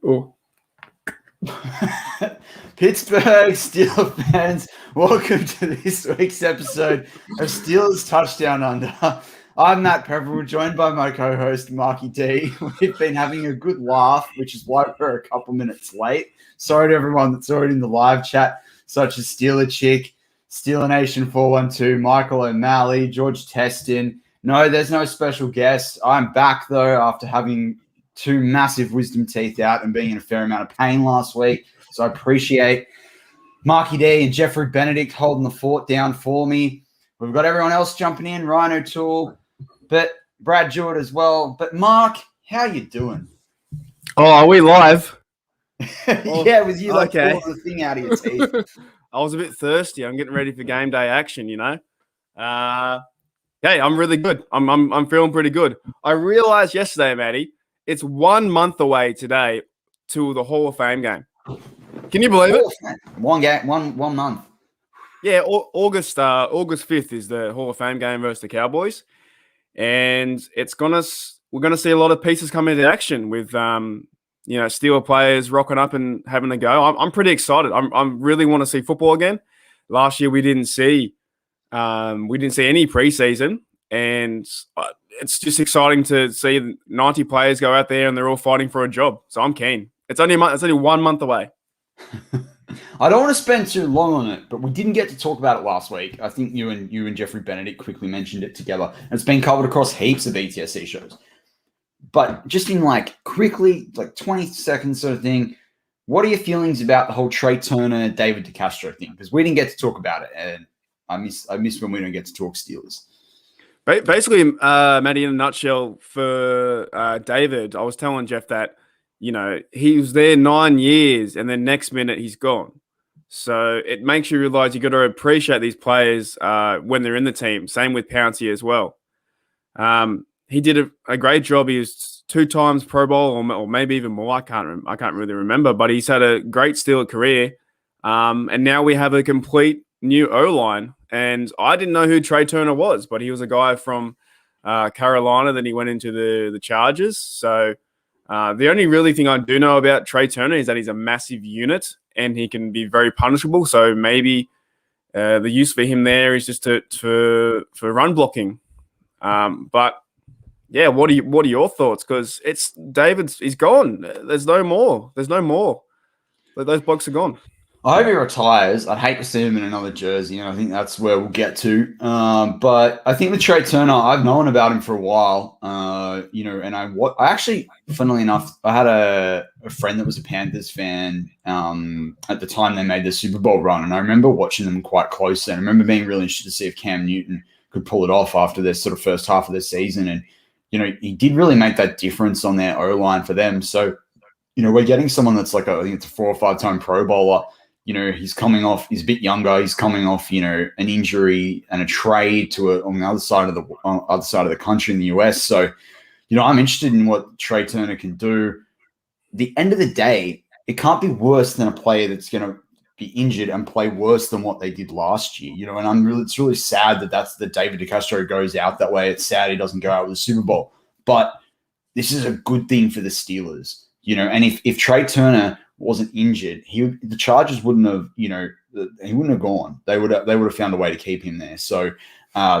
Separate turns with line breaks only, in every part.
Oh.
Pittsburgh Steelers fans, welcome to this week's episode of Steelers Touchdown Under. I'm Matt Peverell, joined by my co-host Marky D. We've been having a good laugh, which is why we're a couple minutes late. Sorry to everyone that's already in the live chat, such as Steeler Chick, Steeler Nation 412, Michael O'Malley, George Teston. No, there's no special guest. I'm back, though, after having two massive wisdom teeth out and being in a fair amount of pain last week. So I appreciate Marky D and Jeffrey Benedict holding the fort down for me. We've got everyone else jumping in, Ryan O'Toole, but Brad Jewett as well. But Mark, how you doing?
Oh, are we live?
Yeah, with you like pulling the thing out of your teeth.
I was a bit thirsty. I'm getting ready for game day action, you know. Hey, I'm really good. I'm feeling pretty good. I realized yesterday, Matty, it's 1 month away today to the Hall of Fame game. Can you believe it?
One game, one month.
Yeah, August 5th is the Hall of Fame game versus the Cowboys, and we're gonna see a lot of pieces come into action with Steeler players rocking up and having a go. I'm pretty excited. I really want to see football again. Last year we didn't see any preseason, and it's just exciting to see 90 players go out there and they're all fighting for a job. So I'm keen. It's only 1 month away.
I don't want to spend too long on it, but we didn't get to talk about it last week. I think you and Jeffrey Benedict quickly mentioned it together, and it's been covered across heaps of BTSC shows. But just in quickly, 20 seconds sort of thing, what are your feelings about the whole Trey Turner, David DeCastro thing? Because we didn't get to talk about it, and I miss when we don't get to talk Steelers.
Basically, Matty, in a nutshell, for David, I was telling Jeff that, he was there 9 years and then next minute he's gone. So it makes you realize you got to appreciate these players when they're in the team. Same with Pouncey as well. He did a great job. He was 2 times Pro Bowl or maybe even more. I can't really remember, but he's had a great Steeler career. And now we have a complete new O-line. And I didn't know who Trey Turner was, but he was a guy from Carolina. Then he went into the Chargers. So the only really thing I do know about Trey Turner is that he's a massive unit and he can be very punishable. So maybe the use for him there is just for run blocking. But yeah, what are your thoughts? Because he's gone. There's no more. Those blokes are gone.
I hope he retires. I'd hate to see him in another jersey, and I think that's where we'll get to. But I think with Trey Turner, I've known about him for a while. And I actually, funnily enough, I had a friend that was a Panthers fan at the time they made the Super Bowl run, and I remember watching them quite closely. And I remember being really interested to see if Cam Newton could pull it off after their sort of first half of the season. And he did really make that difference on their O-line for them. So, we're getting someone that's I think it's a 4 or 5 time Pro Bowler. He's a bit younger. He's coming off, an injury and a trade on the other side of the country in the US. So, I'm interested in what Trey Turner can do. At the end of the day, it can't be worse than a player that's going to be injured and play worse than what they did last year. And it's really sad that David DeCastro goes out that way. It's sad he doesn't go out with the Super Bowl. But this is a good thing for the Steelers, And if Trey Turner wasn't injured, the Chargers wouldn't have, he wouldn't have gone. They would have found a way to keep him there. So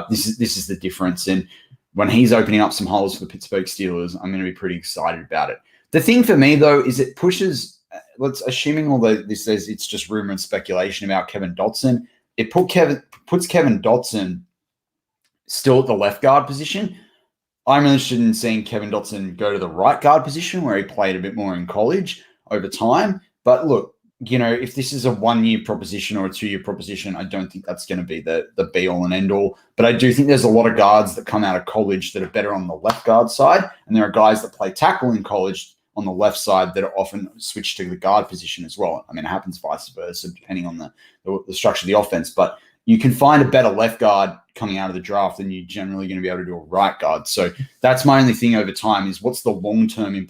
this is the difference. And when he's opening up some holes for the Pittsburgh Steelers, I'm going to be pretty excited about it. The thing for me though is it pushes. Assuming although this says it's just rumor and speculation about Kevin Dotson, it puts Kevin Dotson still at the left guard position. I'm really interested in seeing Kevin Dotson go to the right guard position where he played a bit more in college over time. But look, if this is a 1-year proposition or a 2-year proposition, I don't think that's going to be the be-all and end-all. But I do think there's a lot of guards that come out of college that are better on the left guard side, and there are guys that play tackle in college on the left side that are often switched to the guard position as well. I mean, it happens vice versa depending on the structure of the offense. But you can find a better left guard coming out of the draft than you're generally going to be able to do a right guard. So that's my only thing over time is what's the long-term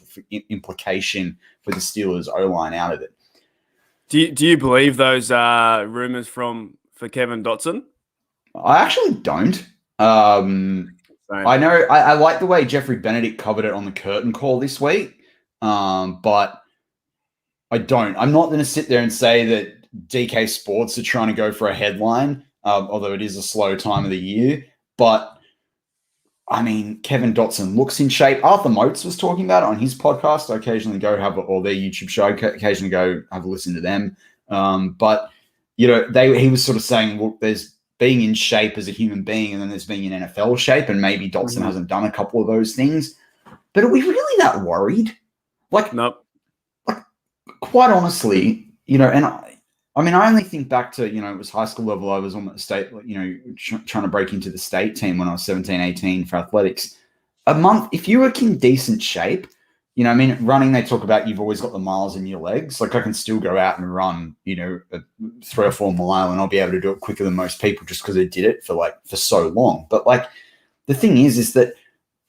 implication for the Steelers O-line out of it.
Do you believe those rumors for Kevin Dotson?
I actually don't. I know I like the way Jeffrey Benedict covered it on the curtain call this week. But I don't. I'm not going to sit there and say that DK Sports are trying to go for a headline, although it is a slow time of the year. But I mean, Kevin Dotson looks in shape. Arthur Motes was talking about it on his podcast. I occasionally go or their YouTube show. I occasionally go have a listen to them. But he was sort of saying, look, there's being in shape as a human being, and then there's being in NFL shape, and maybe Dotson hasn't done a couple of those things. But are we really that worried?
Nope.
Quite honestly, and I only think back to, it was high school level. I was on the state, trying to break into the state team when I was 17, 18 for athletics. A month, if you were in decent shape, running, they talk about you've always got the miles in your legs. Like I can still go out and run, a 3 or 4 mile, and I'll be able to do it quicker than most people just because I did it for so long. But the thing is that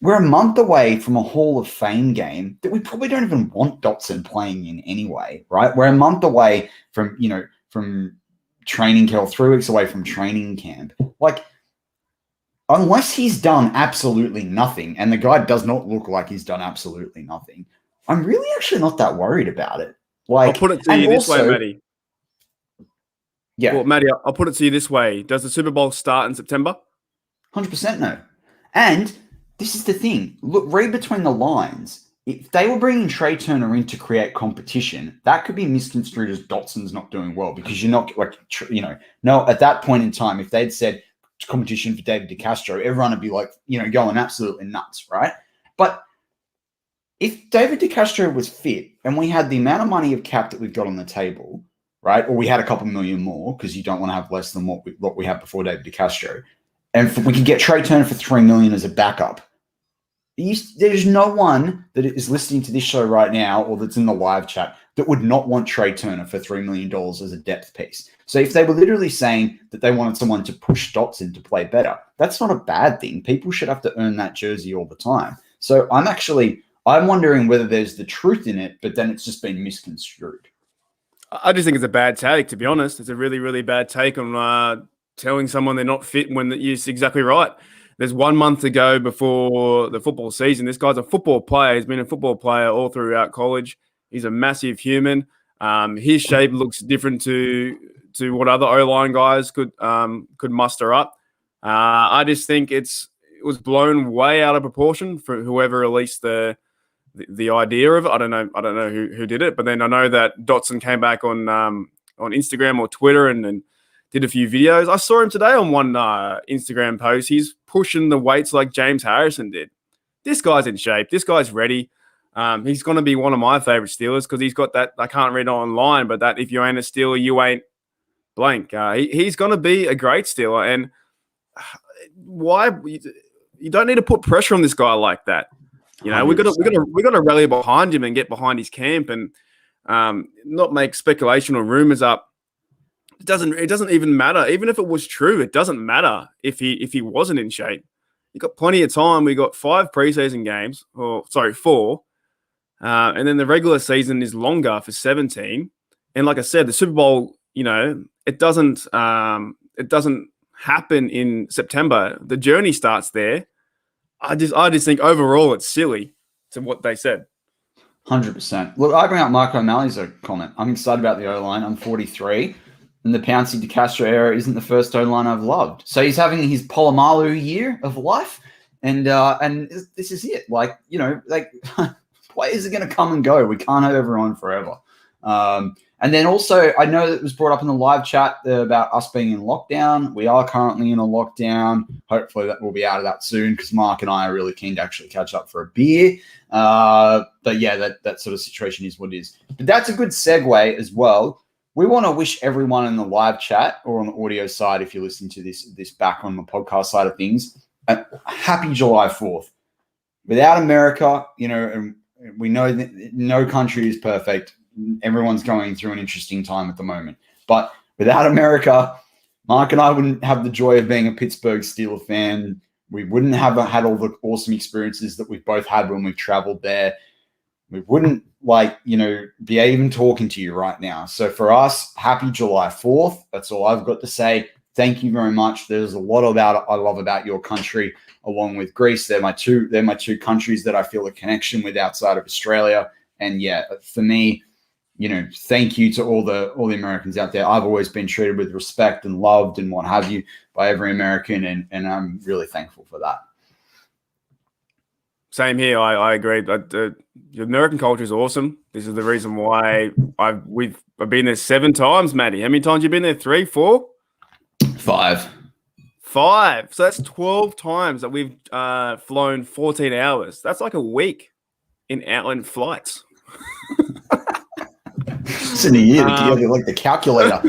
we're a month away from a Hall of Fame game that we probably don't even want Dotson playing in anyway, right? We're a month away from, from training camp, 3 weeks away from training camp. Unless he's done absolutely nothing, and the guy does not look like he's done absolutely nothing, I'm really actually not that worried about it.
I'll put it to you this way, Matty.
Yeah.
Well, Matty, I'll put it to you this way. Does the Super Bowl start in September?
100% no. And this is the thing. Look, read between the lines. If they were bringing Trey Turner in to create competition, that could be misconstrued as Dotson's not doing well, because you're not no, at that point in time, if they'd said competition for David DeCastro, everyone would be going absolutely nuts, right? But if David DeCastro was fit and we had the amount of money of cap that we've got on the table, right, or we had a couple million more, because you don't want to have less than what we had before David DeCastro, and we could get Trey Turner for $3 million as a backup. There's no one that is listening to this show right now or that's in the live chat that would not want Trey Turner for $3 million as a depth piece. So if they were literally saying that they wanted someone to push Dotson to play better, that's not a bad thing. People should have to earn that jersey all the time. So I'm wondering whether there's the truth in it, but then it's just been misconstrued.
I just think it's a bad take, to be honest. It's a really, really bad take on telling someone they're not fit when you're exactly right. There's 1 month to go before the football season. This guy's a football player. He's been a football player all throughout college. He's a massive human. His shape looks different to what other O-line guys could muster up. I just think it was blown way out of proportion for whoever released the idea of it. I don't know who did it, but then I know that Dotson came back on Instagram or Twitter and did a few videos. I saw him today on one Instagram post. He's pushing the weights like James Harrison did. This guy's in shape. This guy's ready. He's going to be one of my favorite Steelers because he's got that, I can't read it online, but that if you ain't a Steeler, you ain't blank. He's going to be a great Steeler. And why you don't need to put pressure on this guy like that. We got to rally behind him and get behind his camp and not make speculation or rumors up. It doesn't even matter. Even if it was true, it doesn't matter if he wasn't in shape. You got plenty of time. We got 5 preseason games, 4. And then the regular season is longer for 17. And like I said, the Super Bowl, it doesn't happen in September. The journey starts there. I just think overall it's silly to what they said.
100%. Look, I bring up Mark O'Malley's comment. I'm excited about the O-line. I'm 43. And the Pouncey DeCastro era isn't the first O-line I've loved. So he's having his Polamalu year of life. And this is it. Players are going to come and go. We can't have everyone forever. And then also, I know that it was brought up in the live chat about us being in lockdown. We are currently in a lockdown. Hopefully that we'll be out of that soon because Mark and I are really keen to actually catch up for a beer. But yeah, that sort of situation is what it is. But that's a good segue as well. We want to wish everyone in the live chat or on the audio side, if you're listening to this back on the podcast side of things, a happy July 4th. Without America, and we know that no country is perfect. Everyone's going through an interesting time at the moment. But without America, Mark and I wouldn't have the joy of being a Pittsburgh Steelers fan. We wouldn't have had all the awesome experiences that we've both had when we've traveled there. We wouldn't be even talking to you right now. So for us, happy July 4th. That's all I've got to say. Thank you very much. There's a lot I love about your country, along with Greece. They're my two countries that I feel a connection with outside of Australia. And yeah, for me, thank you to all the Americans out there. I've always been treated with respect and loved and what have you by every American, and I'm really thankful for that.
Same here. I agree. The American culture is awesome. This is the reason why I've been there 7 times, Matty. How many times you been there? 3, 4?
5.
5. So that's 12 times that we've flown 14 hours. That's like a week in outland flights.
It's in a year, like the calculator.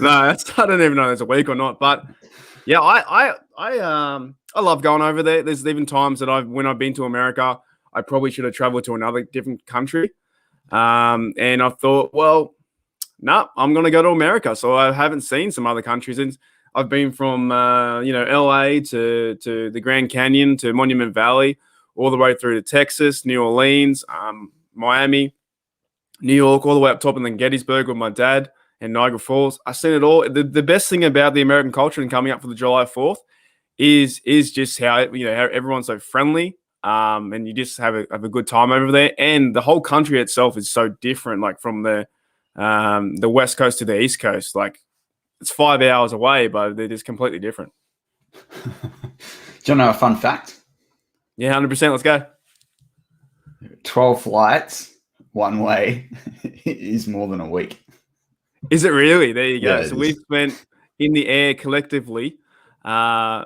No, I don't even know if it's a week or not. But yeah, I love going over there. There's even times that when I've been to America, I probably should have traveled to another different country. And I thought, well, no, I'm going to go to America. So I haven't seen some other countries. And I've been from, LA to the Grand Canyon to Monument Valley, all the way through to Texas, New Orleans, Miami, New York, all the way up top, and then Gettysburg with my dad and Niagara Falls. I've seen it all. The best thing about the American culture and coming up for the July 4th is just how everyone's so friendly, and you just have a good time over there. And the whole country itself is so different, like from the West Coast to the East Coast. Like it's 5 hours away, but they're just completely different.
Do you know a fun fact?
Yeah, 100%. Let's go.
12 flights one way is more than a week.
Is it really? There you go.
Yeah,
so we've spent in the air collectively a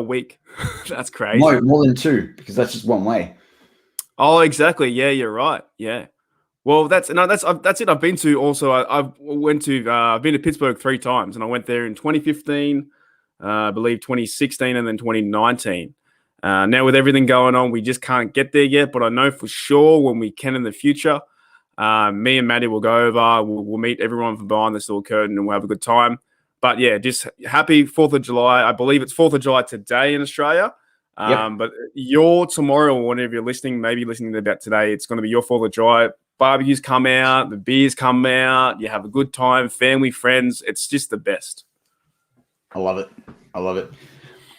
week. That's crazy.
No, more than 2, because that's just one way.
Oh, exactly. Yeah, you're right. Yeah. Well, that's it. I've been to also. I've been to Pittsburgh 3 times, and I went there in 2015, I believe 2016, and then 2019. Now with everything going on, we just can't get there yet. But I know for sure when we can in the future, me and Matty will go over. We'll meet everyone from behind the steel curtain, and we'll have a good time. But yeah, just happy 4th of July. I believe it's 4th of July today in Australia.
Yep.
But your tomorrow, or whenever you're listening, maybe listening to that today, it's going to be your 4th of July. Barbecues come out, the beers come out, you have a good time, family, friends. It's just the best.
I love it.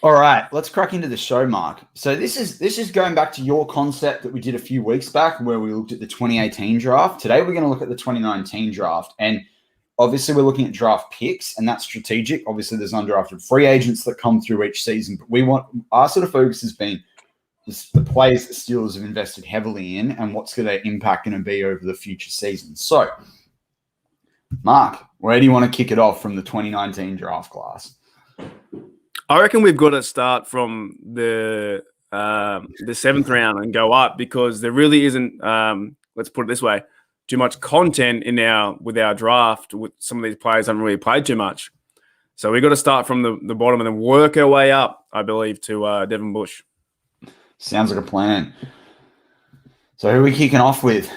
All right, let's crack into the show, Mark. So this is going back to your concept that we did a few weeks back where we looked at the 2018 draft. Today we're going to look at the 2019 draft. And obviously we're looking at draft picks, and that's strategic. Obviously there's undrafted free agents that come through each season, but our sort of focus has been the players the Steelers have invested heavily in and what's their impact going to be over the future season. So, Mark, where do you want to kick it off from the 2019 draft class?
I reckon we've got to start from the 7th round and go up, because there really isn't, let's put it this way, too much content with our draft. With some of these players haven't really played too much. So we've got to start from the bottom and then work our way up, I believe, to Devin Bush.
Sounds like a plan. So who are we kicking off with?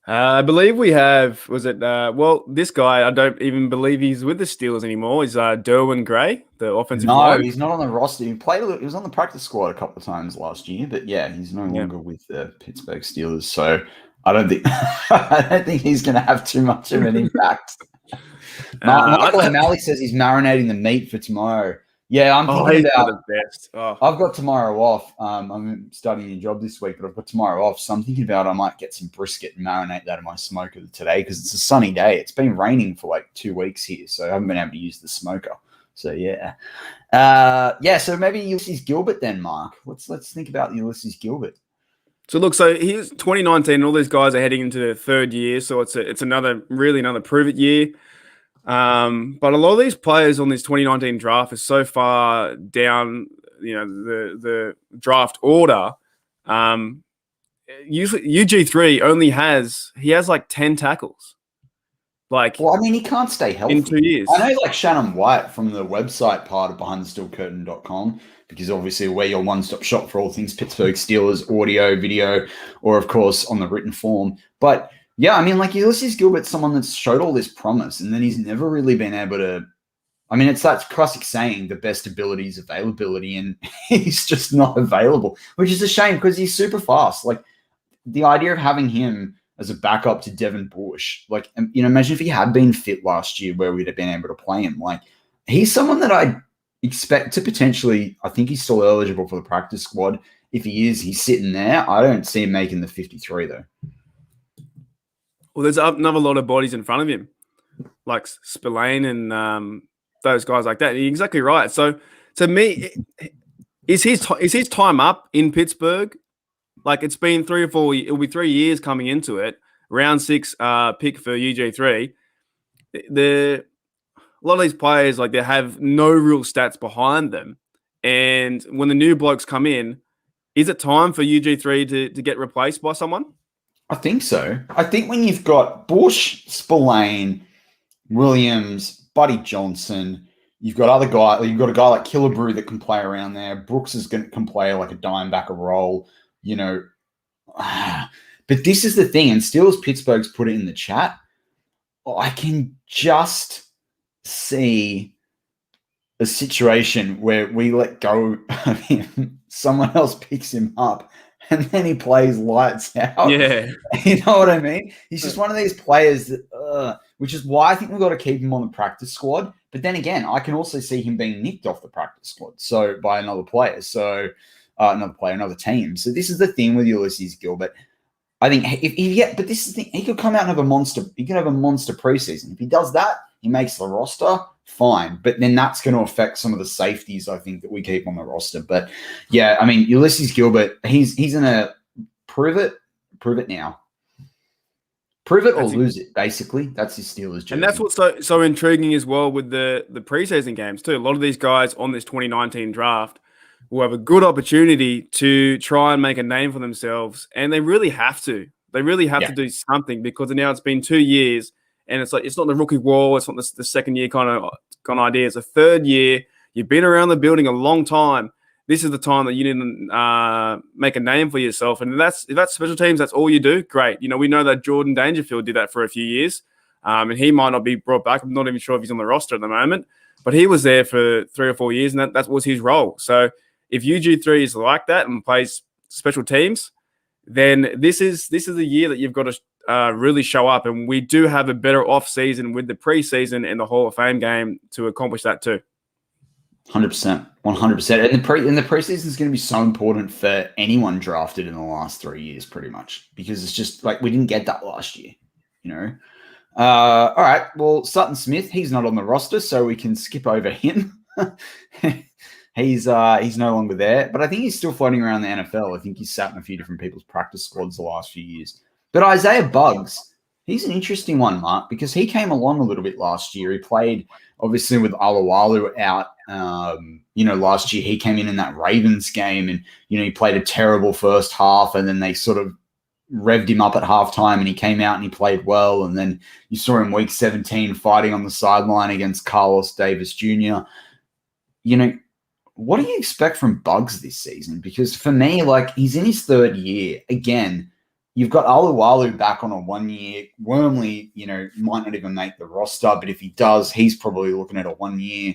I believe we have, this guy, I don't even believe he's with the Steelers anymore. He's Derwin Gray, the offensive line.
He's not on the roster. He was on the practice squad a couple of times last year, but yeah, he's no longer with the Pittsburgh Steelers. So I don't think he's going to have too much of an impact. Michael O'Malley says he's marinating the meat for tomorrow. Yeah, I'm thinking about
the best. Oh.
I've got tomorrow off. I'm starting a new job this week, but I've got tomorrow off. So I'm thinking about I might get some brisket and marinate that in my smoker today, because it's a sunny day. It's been raining for like 2 weeks here, so I haven't been able to use the smoker. So yeah. So maybe Ulysses Gilbert then, Mark. Let's think about Ulysses Gilbert.
So look, here's 2019. All these guys are heading into their 3rd year, so it's another prove it year. But a lot of these players on this 2019 draft is so far down, the draft order. Usually UG3 has like 10 tackles.
He can't stay healthy
in 2 years.
I know, like Shannon White from the website part of BehindTheSteelCurtain.com, because obviously we're your one-stop shop for all things Pittsburgh Steelers, audio, video, or of course on the written form. But yeah, Ulysses Gilbert's someone that's showed all this promise, and then he's never really been able to. It's that classic saying, the best ability is availability, and he's just not available, which is a shame because he's super fast. Like, the idea of having him as a backup to Devin Bush, imagine if he had been fit last year where we'd have been able to play him. He's someone that I expect to potentially, I think he's still eligible for the practice squad. If he is, he's sitting there. I don't see him making the 53, though.
Well, there's another lot of bodies in front of him, like Spillane and those guys like that. And you're exactly right. So to me, is his time up in Pittsburgh? Like it's been 3 or 4. It'll be 3 years coming into it. Round 6 pick for UG3. A lot of these players, like, they have no real stats behind them. And when the new blokes come in, is it time for UG3 to get replaced by someone?
I think so. I think when you've got Bush, Spillane, Williams, Buddy Johnson, you've got other guys. You've got a guy like Killebrew that can play around there. Brooks can play like a dime back a role, you know. But this is the thing, and Steelers Pittsburgh's put it in the chat. I can just see a situation where we let go of him, someone else picks him up, and then he plays lights out.
Yeah.
You know what I mean? He's just one of these players that, which is why I think we've got to keep him on the practice squad. But then again, I can also see him being nicked off the practice squad by another player. So, another team. So this is the thing with Ulysses Gilbert. I think but this is the thing. He could come out and have a monster. He could have a monster preseason. If he does that, he makes the roster. Fine, but then that's going to affect some of the safeties I think that we keep on the roster. But yeah, I mean Ulysses Gilbert, he's in a prove it now. Prove it or lose it, basically. That's his Steelers jersey.
And that's what's so intriguing as well with the preseason games too. A lot of these guys on this 2019 draft will have a good opportunity to try and make a name for themselves, and they really have to. They really have to do something because now it's been 2 years. And it's like it's not the rookie wall. It's not the second year kind of idea. It's a third year. You've been around the building a long time. This is the time that you need to make a name for yourself. And if that's special teams, that's all you do. Great. You know, we know that Jordan Dangerfield did that for a few years, and he might not be brought back. I'm not even sure if he's on the roster at the moment, but he was there for 3 or 4 years, and that was his role. So if UG3 is like that and plays special teams, then this is the year that you've got to really show up, and we do have a better off season with the preseason and the Hall of Fame game to accomplish that too.
100%, 100%. And the preseason is going to be so important for anyone drafted in the last 3 years, pretty much, because it's just like we didn't get that last year, you know. All right, well, Sutton Smith, he's not on the roster, so we can skip over him. He's no longer there, but I think he's still floating around the NFL. I think he's sat in a few different people's practice squads the last few years. But Isaiah Buggs, he's an interesting one, Mark, because he came along a little bit last year. He played, obviously, with Alualu out. Last year he came in that Ravens game and, he played a terrible first half, and then they sort of revved him up at halftime and he came out and he played well. And then you saw him week 17 fighting on the sideline against Carlos Davis Jr. What do you expect from Buggs this season? Because for me, like, he's in his third year. Again, you've got Alualu back on a 1 year. Wormley, might not even make the roster, but if he does, he's probably looking at a 1 year,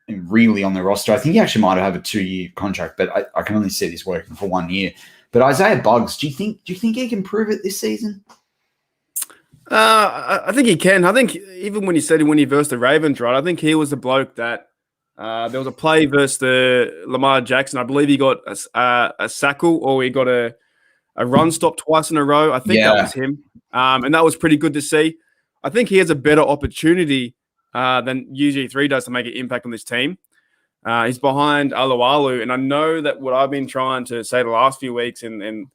really on the roster. I think he actually might have a 2-year contract, but I can only see this working for 1 year. But Isaiah Buggs, do you think he can prove it this season?
I think he can. I think even when he versus the Ravens, right? I think he was the bloke that there was a play versus the Lamar Jackson. I believe he got a sackle, or he got a run stop twice in a row. I think that was him. And that was pretty good to see. I think he has a better opportunity than UG3 does to make an impact on this team. He's behind Alualu, and I know that what I've been trying to say the last few weeks, and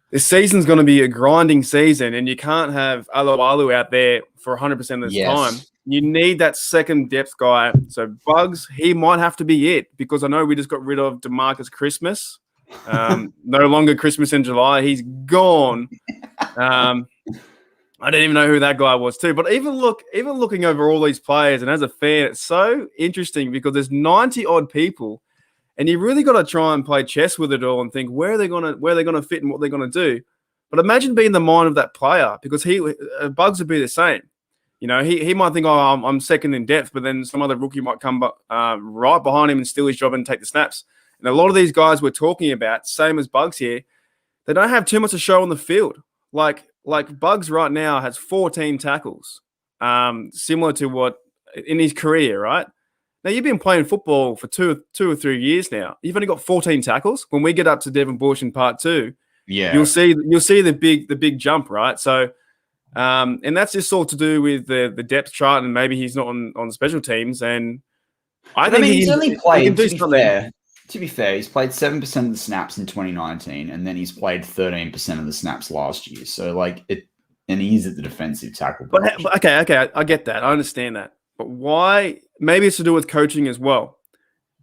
this season's going to be a grinding season, and you can't have Alualu out there for 100% of the time. You need that second depth guy. So Buggs, he might have to be it, because I know we just got rid of DeMarcus Christmas. No longer Christmas in July. He's gone. I didn't even know who that guy was too. But even looking over all these players, and as a fan, it's so interesting because there's 90 odd people, and you really got to try and play chess with it all and think where they're gonna fit and what they're gonna do. But imagine being the mind of that player, because Buggs would be the same. He might think, oh, I'm second in depth, but then some other rookie might come right behind him and steal his job and take the snaps. And a lot of these guys we're talking about, same as Buggs here, they don't have too much to show on the field. Like Buggs right now has 14 tackles, similar to what in his career, right? Now, you've been playing football for two or 3 years now. You've only got 14 tackles. When we get up to Devin Bush in part 2,
Yeah.
you'll see the big jump, right? So, and that's just all to do with the depth chart, and maybe he's not on special teams. And I think
he's only played.
he can do something.
To be fair, he's played 7% of the snaps in 2019, and then he's played 13% of the snaps last year. So, and he's at the defensive tackle.
But okay, I get that. I understand that. But why? Maybe it's to do with coaching as well.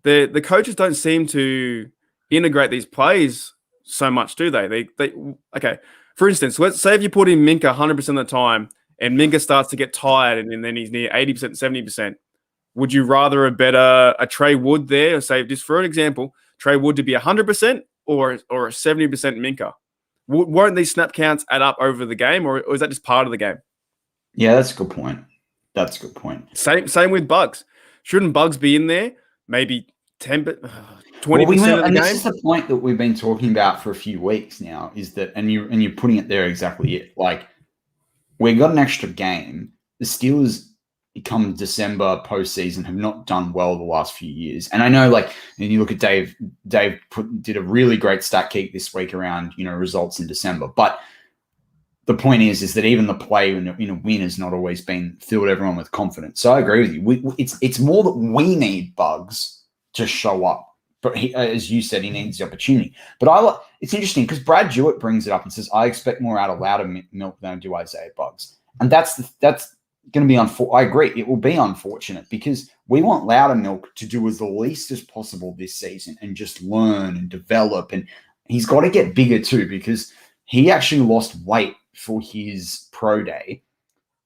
The coaches don't seem to integrate these plays so much, do they? They okay. For instance, let's say if you put in Minka 100% of the time, and Minka starts to get tired, and then he's near 80%, 70%. Would you rather a Trey Wood there, or say, just for an example, Trey Wood to be 100% or a 70% Minka? Won't these snap counts add up over the game, or is that just part of the game?
Yeah, that's a good point.
Same with Bugs. Shouldn't Bugs be in there? Maybe 20% of the game?
This is the point that we've been talking about for a few weeks now, is that, and you're putting it there exactly. We got an extra game. The Steelers, come December postseason, have not done well the last few years. And I know, and you look at Dave did a really great stat keep this week around, results in December. But the point is that even the play in a win has not always been filled everyone with confidence. So I agree with you. It's more that we need Bugs to show up. But as you said, he needs the opportunity. But it's interesting because Brad Jewett brings it up and says, I expect more out of Loudermilk than I do Isaiah Bugs. And that's going to be I agree. It will be unfortunate because we want Loudermilk to do as the least as possible this season and just learn and develop. And he's got to get bigger too, because he actually lost weight for his pro day.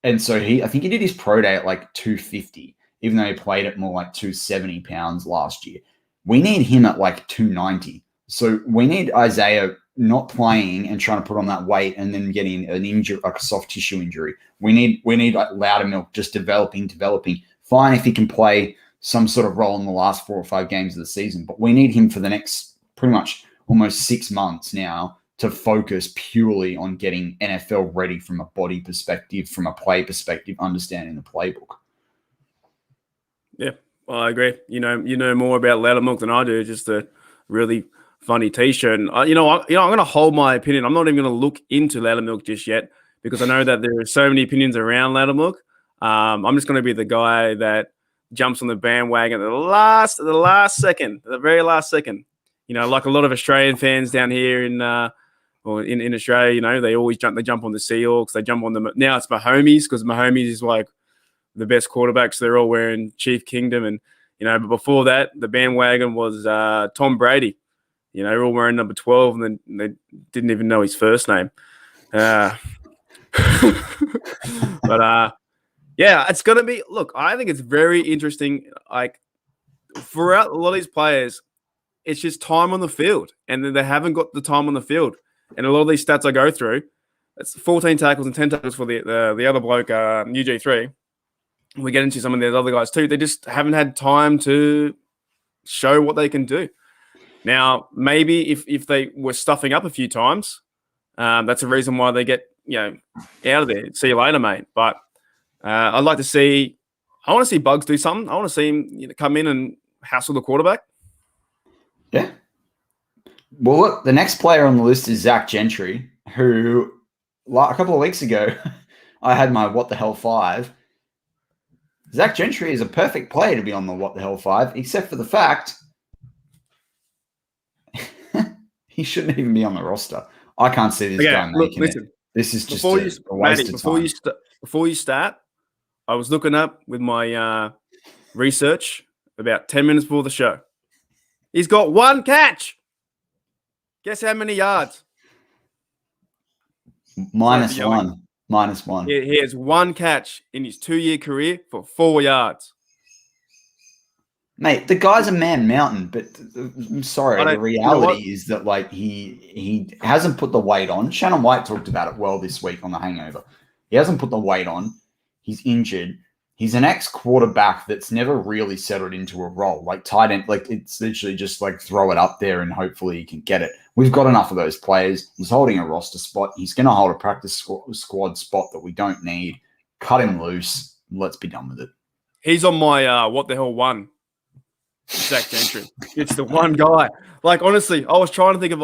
And so I think he did his pro day at 250, even though he played at more like 270 pounds last year. We need him at 290. So we need Isaiah not playing and trying to put on that weight and then getting an injury, like a soft tissue injury. We need Loudermilk just developing. Fine if he can play some sort of role in the last 4 or 5 games of the season, but we need him for the next pretty much almost 6 months now to focus purely on getting NFL ready from a body perspective, from a play perspective, understanding the playbook.
Yeah, well, I agree. You know more about Loudermilk than I do. Just a really funny T-shirt. And, I'm going to hold my opinion. I'm not even going to look into Loudermilk just yet because I know that there are so many opinions around Loudermilk. I'm just going to be the guy that jumps on the bandwagon at the last second, the very last second. Like a lot of Australian fans down here in Australia, they always jump on the Seahawks. They jump on them. Now it's Mahomes because Mahomes is the best quarterbacks. They're all wearing Chief Kingdom. And, but before that, the bandwagon was Tom Brady. They're all wearing number 12 and then they didn't even know his first name. But, yeah, it's going to be – look, I think it's very interesting. Throughout a lot of these players, it's just time on the field. And then they haven't got the time on the field. And a lot of these stats I go through, it's 14 tackles and 10 tackles for the other bloke, UG3. We get into some of the other guys too. They just haven't had time to show what they can do. Now, maybe if they were stuffing up a few times, that's a reason why they get out of there. See you later, mate. But I'd like to see. I want to see Bugs do something. I want to see him come in and hassle the quarterback.
Yeah. Well, look, the next player on the list is Zach Gentry, who a couple of weeks ago I had my What the Hell 5. Zach Gentry is a perfect player to be on the What the Hell 5, except for the fact he shouldn't even be on the roster. I can't see this guy making it. This is just a waste of time.
Before you start, I was looking up with my research about 10 minutes before the show. He's got 1 catch. Guess how many yards?
-1. -1.
He has 1 catch in his 2-year career for 4 yards.
Mate, the guy's a man mountain, but I'm sorry, the reality is that he hasn't put the weight on. Shannon White talked about it well this week on The Hangover. He hasn't put the weight on. He's injured. He's an ex-quarterback that's never really settled into a role. Tight end, it's literally just throw it up there and hopefully he can get it. We've got enough of those players. He's holding a roster spot. He's going to hold a practice squad spot that we don't need. Cut him loose. Let's be done with it.
He's on my What the Hell 1. Zach Gentry. It's the one guy. Honestly, I was trying to think of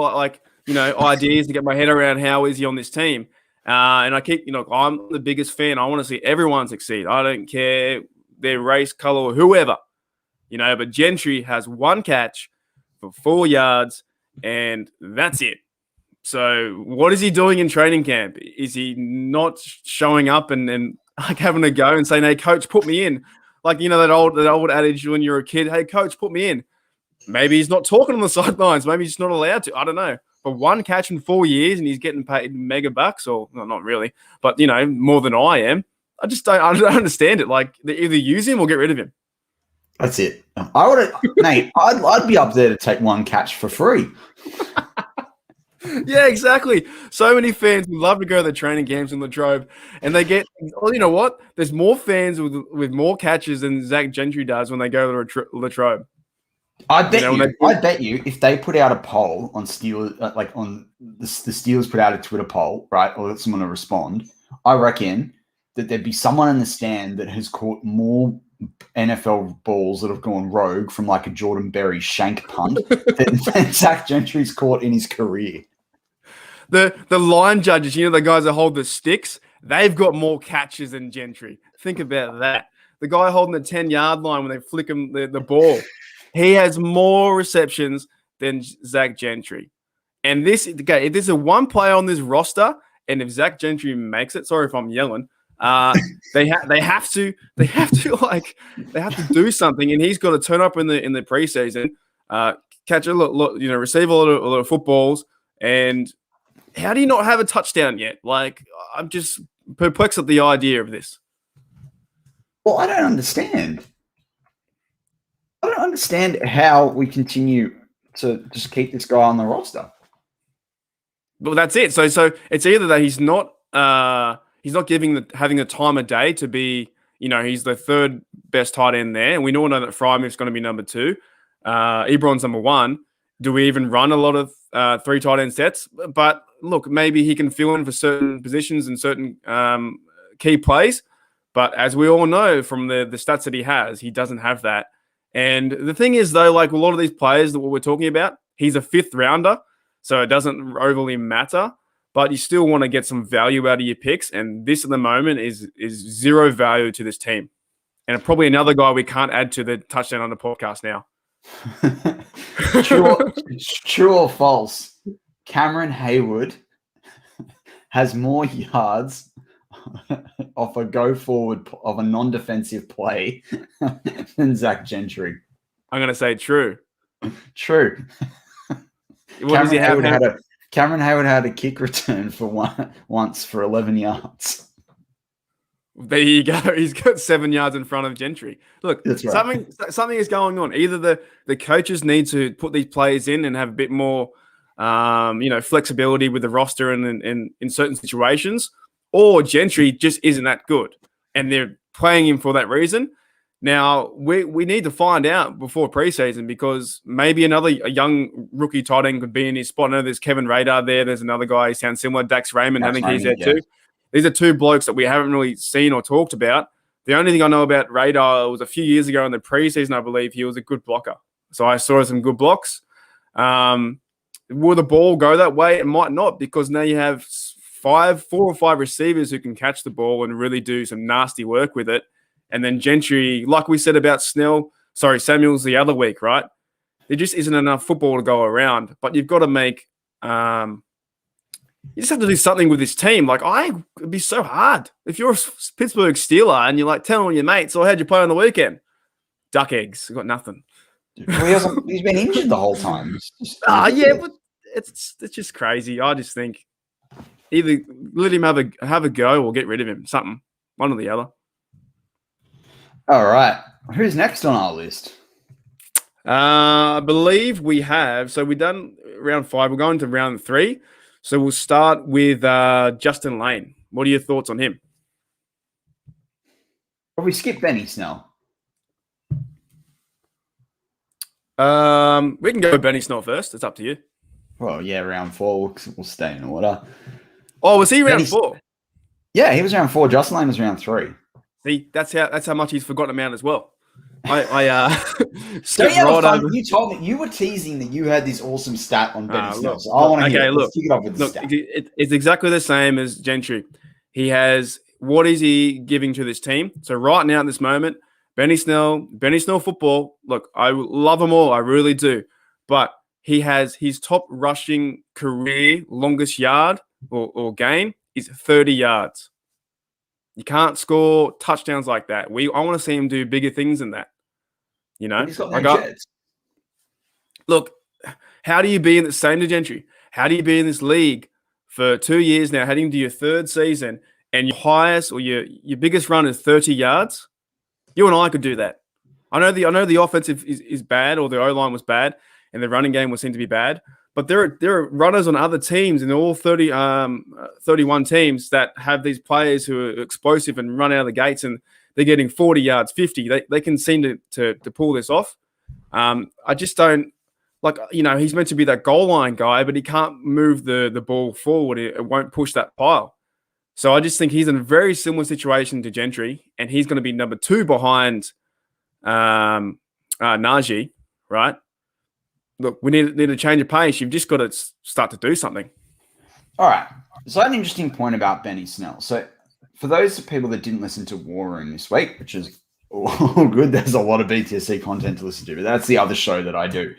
ideas to get my head around how is he on this team. And I keep, I'm the biggest fan. I want to see everyone succeed. I don't care their race, color, or whoever, but Gentry has one catch for 4 yards and that's it. So what is he doing in training camp? Is he not showing up and like having a go and saying, hey, coach, put me in? Like, that old adage when you're a kid, hey, coach, put me in. Maybe he's not talking on the sidelines. Maybe he's just not allowed to. I don't know. But one catch in 4 years and he's getting paid mega bucks, or well, not really, but more than I am. I don't understand it. Like, they either use him or get rid of him.
That's it. I would, mate. I'd be up there to take one catch for free.
Yeah, exactly. So many fans would love to go to the training camps in Latrobe, and they get. Well, you know what? There's more fans with more catches than Zach Gentry does when they go to Latrobe.
I bet you, if they put out a poll on Steelers, on the Steelers put out a Twitter poll, right, or someone to respond, I reckon that there'd be someone in the stand that has caught more NFL balls that have gone rogue from like a Jordan Berry shank punt than Zach Gentry's caught in his career.
The line judges, the guys that hold the sticks, they've got more catches than Gentry. Think about that. The guy holding the 10-yard line when they flick him the ball. He has more receptions than Zach Gentry. And if there's a one player on this roster, and if Zach Gentry makes it, sorry if I'm yelling, they have to do something, and he's got to turn up in the preseason, catch a lot, receive a lot of footballs. And how do you not have a touchdown yet? Like, I'm just perplexed at the idea of this.
Well, I don't understand. I don't understand how we continue to just keep this guy on the roster.
Well, that's it. So it's either that he's not having the time of day to be, he's the third best tight end there, and we all know that Frymuth's going to be number 2. Ebron's number 1. Do we even run a lot of 3 tight end sets? But look, maybe he can fill in for certain positions and certain key plays. But as we all know from the stats that he has, he doesn't have that. And the thing is, though, like a lot of these players that we're talking about, he's a 5th rounder, so it doesn't overly matter. But you still want to get some value out of your picks, and this at the moment is zero value to this team. And probably another guy we can't add to the touchdown on the podcast now.
True or false? Cameron Hayward has more yards off a go forward of a non-defensive play than Zach Gentry.
I'm going to say true.
True.
What does he have?
Cameron Hayward had a kick return for once for 11 yards.
There you go. He's got 7 yards in front of Gentry. Look,
that's right.
Something is going on. Either the coaches need to put these players in and have a bit more, flexibility with the roster and in certain situations, or Gentry just isn't that good, and they're playing him for that reason. Now, we need to find out before preseason, because maybe a young rookie tight end could be in his spot. I know there's Kevin Radar there. There's another guy who sounds similar, Dax Raymond. I think he's there too. These are 2 blokes that we haven't really seen or talked about. The only thing I know about Radar was a few years ago in the preseason, I believe he was a good blocker. So I saw some good blocks. Will the ball go that way? It might not, because now you have 4 or 5 receivers who can catch the ball and really do some nasty work with it. And then Gentry, like we said about Samuels the other week, right? There just isn't enough football to go around. But you've got to make you just have to do something with this team. Like, it'd be so hard. If you're a Pittsburgh Steeler and you're like telling your mates, how'd you play on the weekend? Duck eggs. Got nothing.
Well, he's been injured the whole time.
Yeah, but it's just crazy. I just think either let him have a go or get rid of him. Something. One or the other.
All right. Who's next on our list?
I believe we have. So we've done round 5. We're going to round 3. So we'll start with Justin Lane. What are your thoughts on him?
Probably skip Benny Snell.
We can go with Benny Snell first. It's up to you.
Well, yeah, round 4. We'll stay in order.
Oh, was he round 4?
Yeah, he was round 4. Justin Lane was round 3.
See, that's how much he's forgotten about as well. I
Don't
skipped
you have a
right
fun?
over.
You told me you were teasing that you had this awesome stat on Benny Snell.
Look,
So I want to hear
okay,
it. Let's kick it off with the
look.
stat.
It's exactly the same as Gentry. He has what is he giving to this team? So right now at this moment, Benny Snell football. Look, I love them all. I really do. But he has his top rushing career longest yard or game is 30 yards. You can't score touchdowns like that. I want to see him do bigger things than that. You know,
But he's got no Jets.
Look, how do you be in the same to Gentry? How do you be in this league for 2 years now, heading to your third season, and your highest or your biggest run is 30 yards? You and I could do that. I know the offense is bad, or the O-line was bad, and the running game will seem to be bad. But there are runners on other teams, and all 31 teams that have these players who are explosive and run out of the gates, and they're getting 40 yards, 50. They can seem to pull this off. I just don't like, he's meant to be that goal line guy, but he can't move the ball forward. It won't push that pile. So I just think he's in a very similar situation to Gentry, and he's going to be number 2 behind Najee, right? Look, we need a change of pace. You've just got to start to do something.
All right. So I had an interesting point about Benny Snell. So for those people that didn't listen to War Room this week, which is all good, there's a lot of BTSC content to listen to, but that's the other show that I do.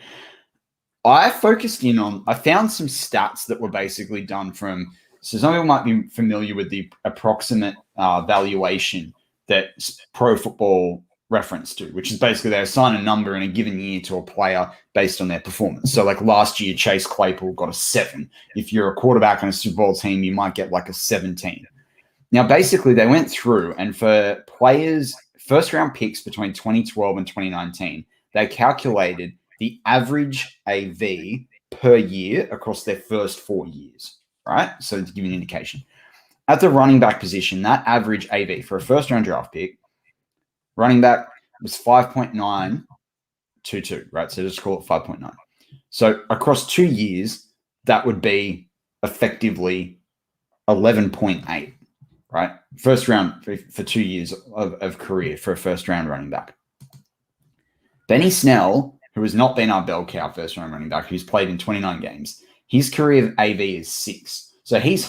I focused in on, I found some stats that were basically done from, so some people might be familiar with the approximate valuation that Pro Football reference to, which is basically they assign a number in a given year to a player based on their performance. So like last year, Chase Claypool got a 7. If you're a quarterback on a Super Bowl team, you might get like a 17. Now, basically they went through, and for players, first round picks between 2012 and 2019, they calculated the average AV per year across their first 4 years, right? So to give you an indication. At the running back position, that average AV for a first round draft pick, running back was 5.922, right? So just call it 5.9. So across 2 years, that would be effectively 11.8, right? First round for 2 years of career for a first round running back. Benny Snell, who has not been our bell cow first round running back, who's played in 29 games, his career AV is 6. So he's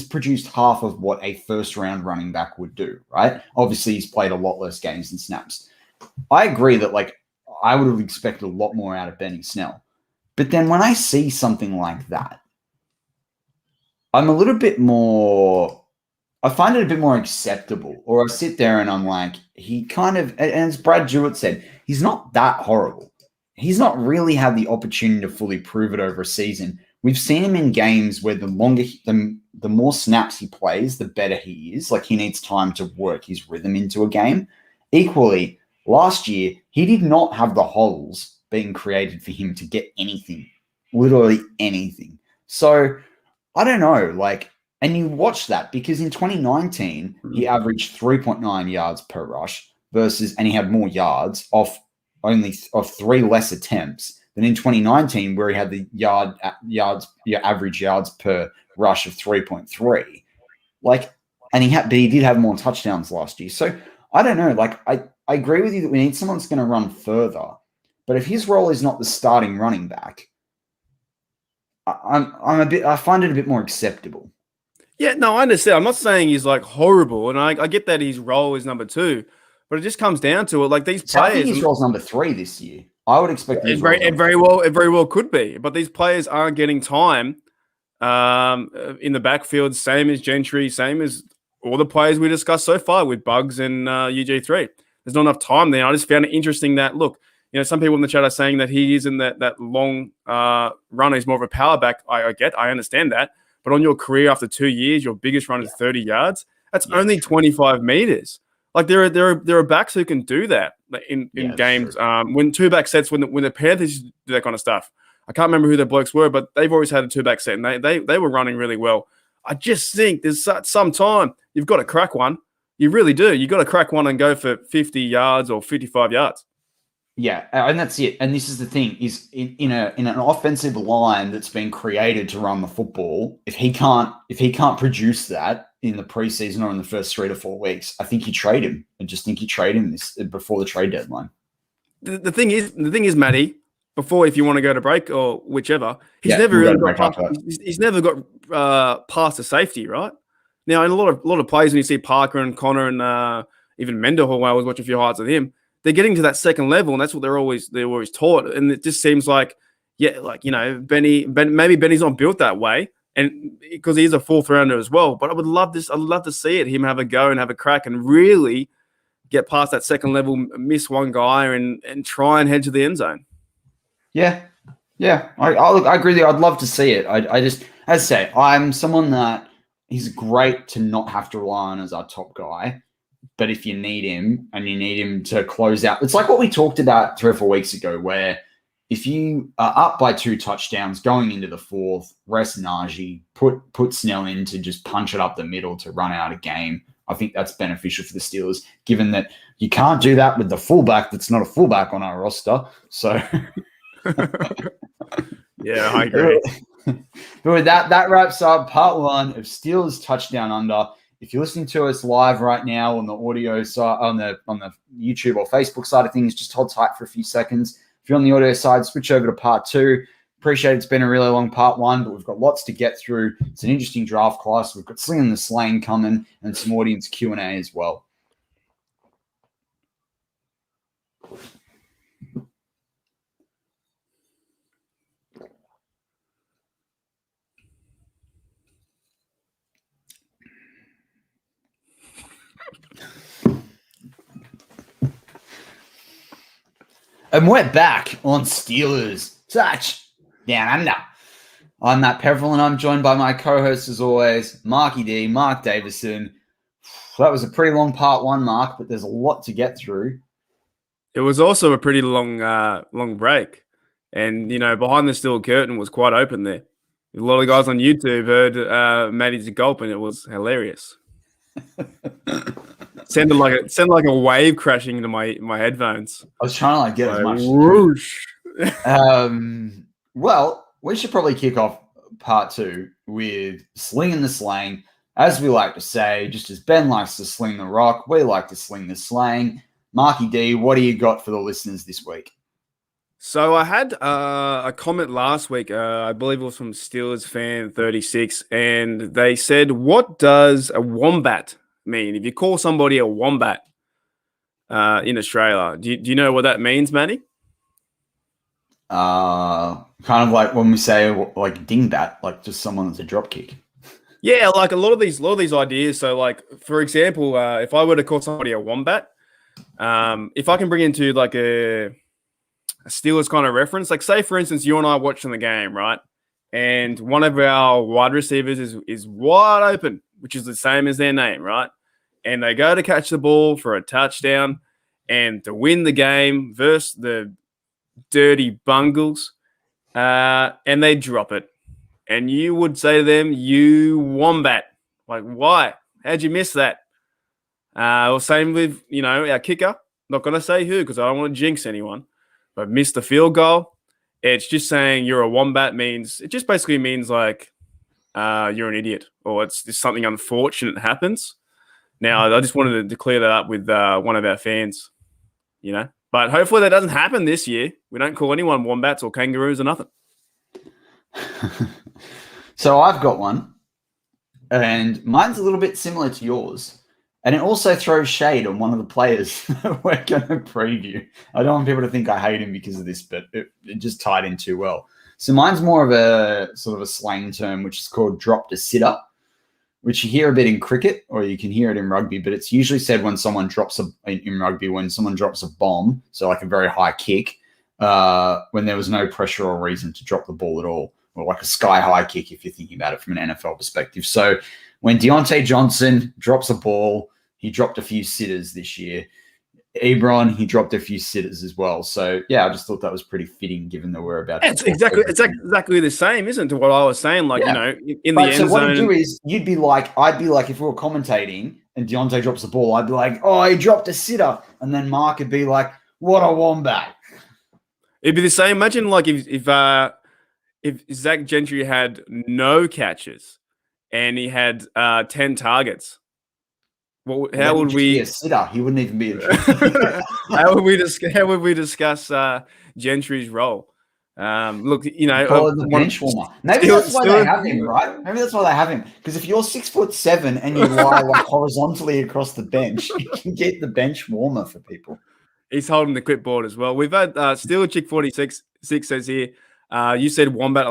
produced half of what a first round running back would do, right? Obviously, he's played a lot less games and snaps. I agree that I would have expected a lot more out of Benny Snell. But then when I see something like that, I'm a little bit more, I find it a bit more acceptable. Or I sit there and I'm like, he kind of, and as Brad Jewett said, he's not that horrible. He's not really had the opportunity to fully prove it over a season. We've seen him in games where the more snaps he plays, the better he is. Like he needs time to work his rhythm into a game. Equally, last year, he did not have the holes being created for him to get anything, literally anything. So I don't know, and you watch that because in 2019, he averaged 3.9 yards per rush and he had more yards of 3 less attempts than in 2019, where he had the average yards per rush of 3.3. And he did have more touchdowns last year. So I don't know. I agree with you that we need someone that's going to run further. But if his role is not the starting running back, I find it a bit more acceptable.
Yeah, no, I understand. I'm not saying he's horrible, and I get that his role is number 2, but it just comes down to it. These players,
I think his role's number 3 this year. I would expect
it very well could be, but these players aren't getting time in the backfield. Same as Gentry, same as all the players we discussed so far with Bugs and UG3. There's not enough time there. I just found it interesting that some people in the chat are saying that he isn't that long runner. He's more of a power back. I understand that. But on your career after 2 years, your biggest run is 30 yards. That's only 25 meters. There are backs who can do that in games. When 2-back sets, when the Panthers do that kind of stuff. I can't remember who the blokes were, but they've always had a 2-back set, and they were running really well. I just think there's some time you've got to crack one. You really do. You've got to crack one and go for 50 yards or 55 yards.
Yeah, and that's it. And this is the thing: is in an offensive line that's been created to run the football. If he can't produce that in the preseason or in the first 3 to 4 weeks, I think you trade him. I just think you trade him before the trade deadline.
The thing is, Matty. Before, if you want to go to break or whichever, he's never got past the safety, right? Now, in a lot of plays, when you see Parker and Connor and even Mendenhall, I was watching a few highlights of him. They're getting to that second level, and that's what they're always taught. And it just seems like, maybe Benny's not built that way, and because he's a fourth rounder as well. But I'd love to see him have a go and have a crack and really get past that second level, miss one guy, and try and head to the end zone.
Yeah. I agree with you. I'd love to see it. I just, as I say, I'm someone that he's great to not have to rely on as our top guy. But if you need him and you need him to close out, it's like what we talked about 3 or 4 weeks ago, where if you are up by 2 touchdowns going into the fourth, rest Najee, put Snell in to just punch it up the middle to run out a game. I think that's beneficial for the Steelers, given that you can't do that with the fullback that's not a fullback on our roster. So,
yeah, I agree.
But with that wraps up part 1 of Steelers Touchdown Under. If you're listening to us live right now on the audio side, on the YouTube or Facebook side of things, just hold tight for a few seconds. If you're on the audio side, switch over to part 2. Appreciate it's been a really long part 1, but we've got lots to get through. It's an interesting draft class. We've got Slinging the Slang coming and some audience Q&A as well. And we're back on Steelers Touchdown Under. I'm Matt Peverell, and I'm joined by my co-host, as always, Marky D, Mark Davison. That was a pretty long part 1, Mark, but there's a lot to get through.
It was also a pretty long break. And, behind the steel curtain was quite open there. A lot of guys on YouTube heard Matty's gulp, and it was hilarious. Sounded like a wave crashing into my headphones.
I was trying to get as much.
Whoosh.
Well, we should probably kick off part 2 with Slinging the Slang. As we like to say, just as Ben likes to sling the rock, we like to sling the slang. Marky D, what do you got for the listeners this week?
So I had a comment last week, I believe it was from Steelers fan 36, and they said, what does a wombat mean? If you call somebody a wombat in Australia, do you know what that means, Matty?
Kind of like when we say like dingbat, like just someone that's a dropkick.
Yeah, like a lot of these ideas. So, like for example, if I were to call somebody a wombat, if I can bring into like a Steelers kind of reference, like say for instance, you and I are watching the game, right? And one of our wide receivers is wide open, which is the same as their name, right? And they go to catch the ball for a touchdown and to win the game versus the dirty Bungles, and they drop it. And you would say to them, you wombat. Like, why? How'd you miss that? Well, same with, our kicker. Not going to say who because I don't want to jinx anyone. But missed the field goal. It's just saying you're a wombat it just basically means like you're an idiot or it's just something unfortunate happens. Now, I just wanted to clear that up with one of our fans, But hopefully that doesn't happen this year. We don't call anyone wombats or kangaroos or nothing.
So I've got one, and mine's a little bit similar to yours. And it also throws shade on one of the players that we're going to preview. I don't want people to think I hate him because of this, but it just tied in too well. So mine's more of a sort of a slang term, which is called dropped a sitter, which you hear a bit in cricket or you can hear it in rugby, but it's usually said when someone drops in rugby, when someone drops a bomb, so like a very high kick, when there was no pressure or reason to drop the ball at all, or like a sky-high kick if you're thinking about it from an NFL perspective. So when Diontae Johnson drops a ball, he dropped a few sitters this year. Ebron, he dropped a few sitters as well. So, yeah, I just thought that was pretty fitting given that we're about to
It's exactly the same, isn't it, to what I was saying? Like, in the end zone. So
what you do is I'd be like, if we were commentating and Diontae drops the ball, I'd be like, oh, he dropped a sitter. And then Mark would be like, what a wombat.
It'd be the same. Imagine like if Zach Gentry had no catches and he had 10 targets. How would we
be a sitter? He wouldn't even be a
how would we discuss Gentry's role? Look,
call it the bench warmer. Maybe that's why they have him, right? Maybe that's why they have him. Because if you're 6'7" and you lie like horizontally across the bench, you can get the bench warmer for people.
He's holding the clipboard as well. We've had Steeler Chick 46 says here. You said Wombat,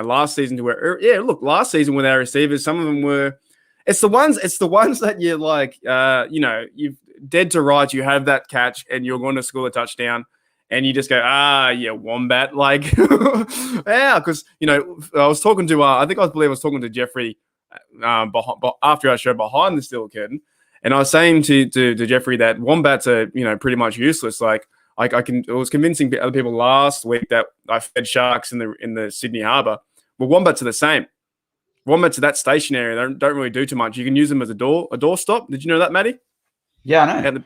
last season to where last season with our receivers, some of them were. It's the ones that you're like, you've dead to rights. You have that catch and you're going to score a touchdown. And you just go, Wombat, like, yeah, because I was talking to, I was talking to Jeffrey after our show behind the steel curtain, and I was saying to Jeffrey that Wombats are pretty much useless. Like I was convincing other people last week that I fed sharks in the Sydney Harbour. Well, Wombats are the same. Wombats are that stationary. They don't really do too much. You can use them as a doorstop. Did you know that, Matty?
Yeah, I know.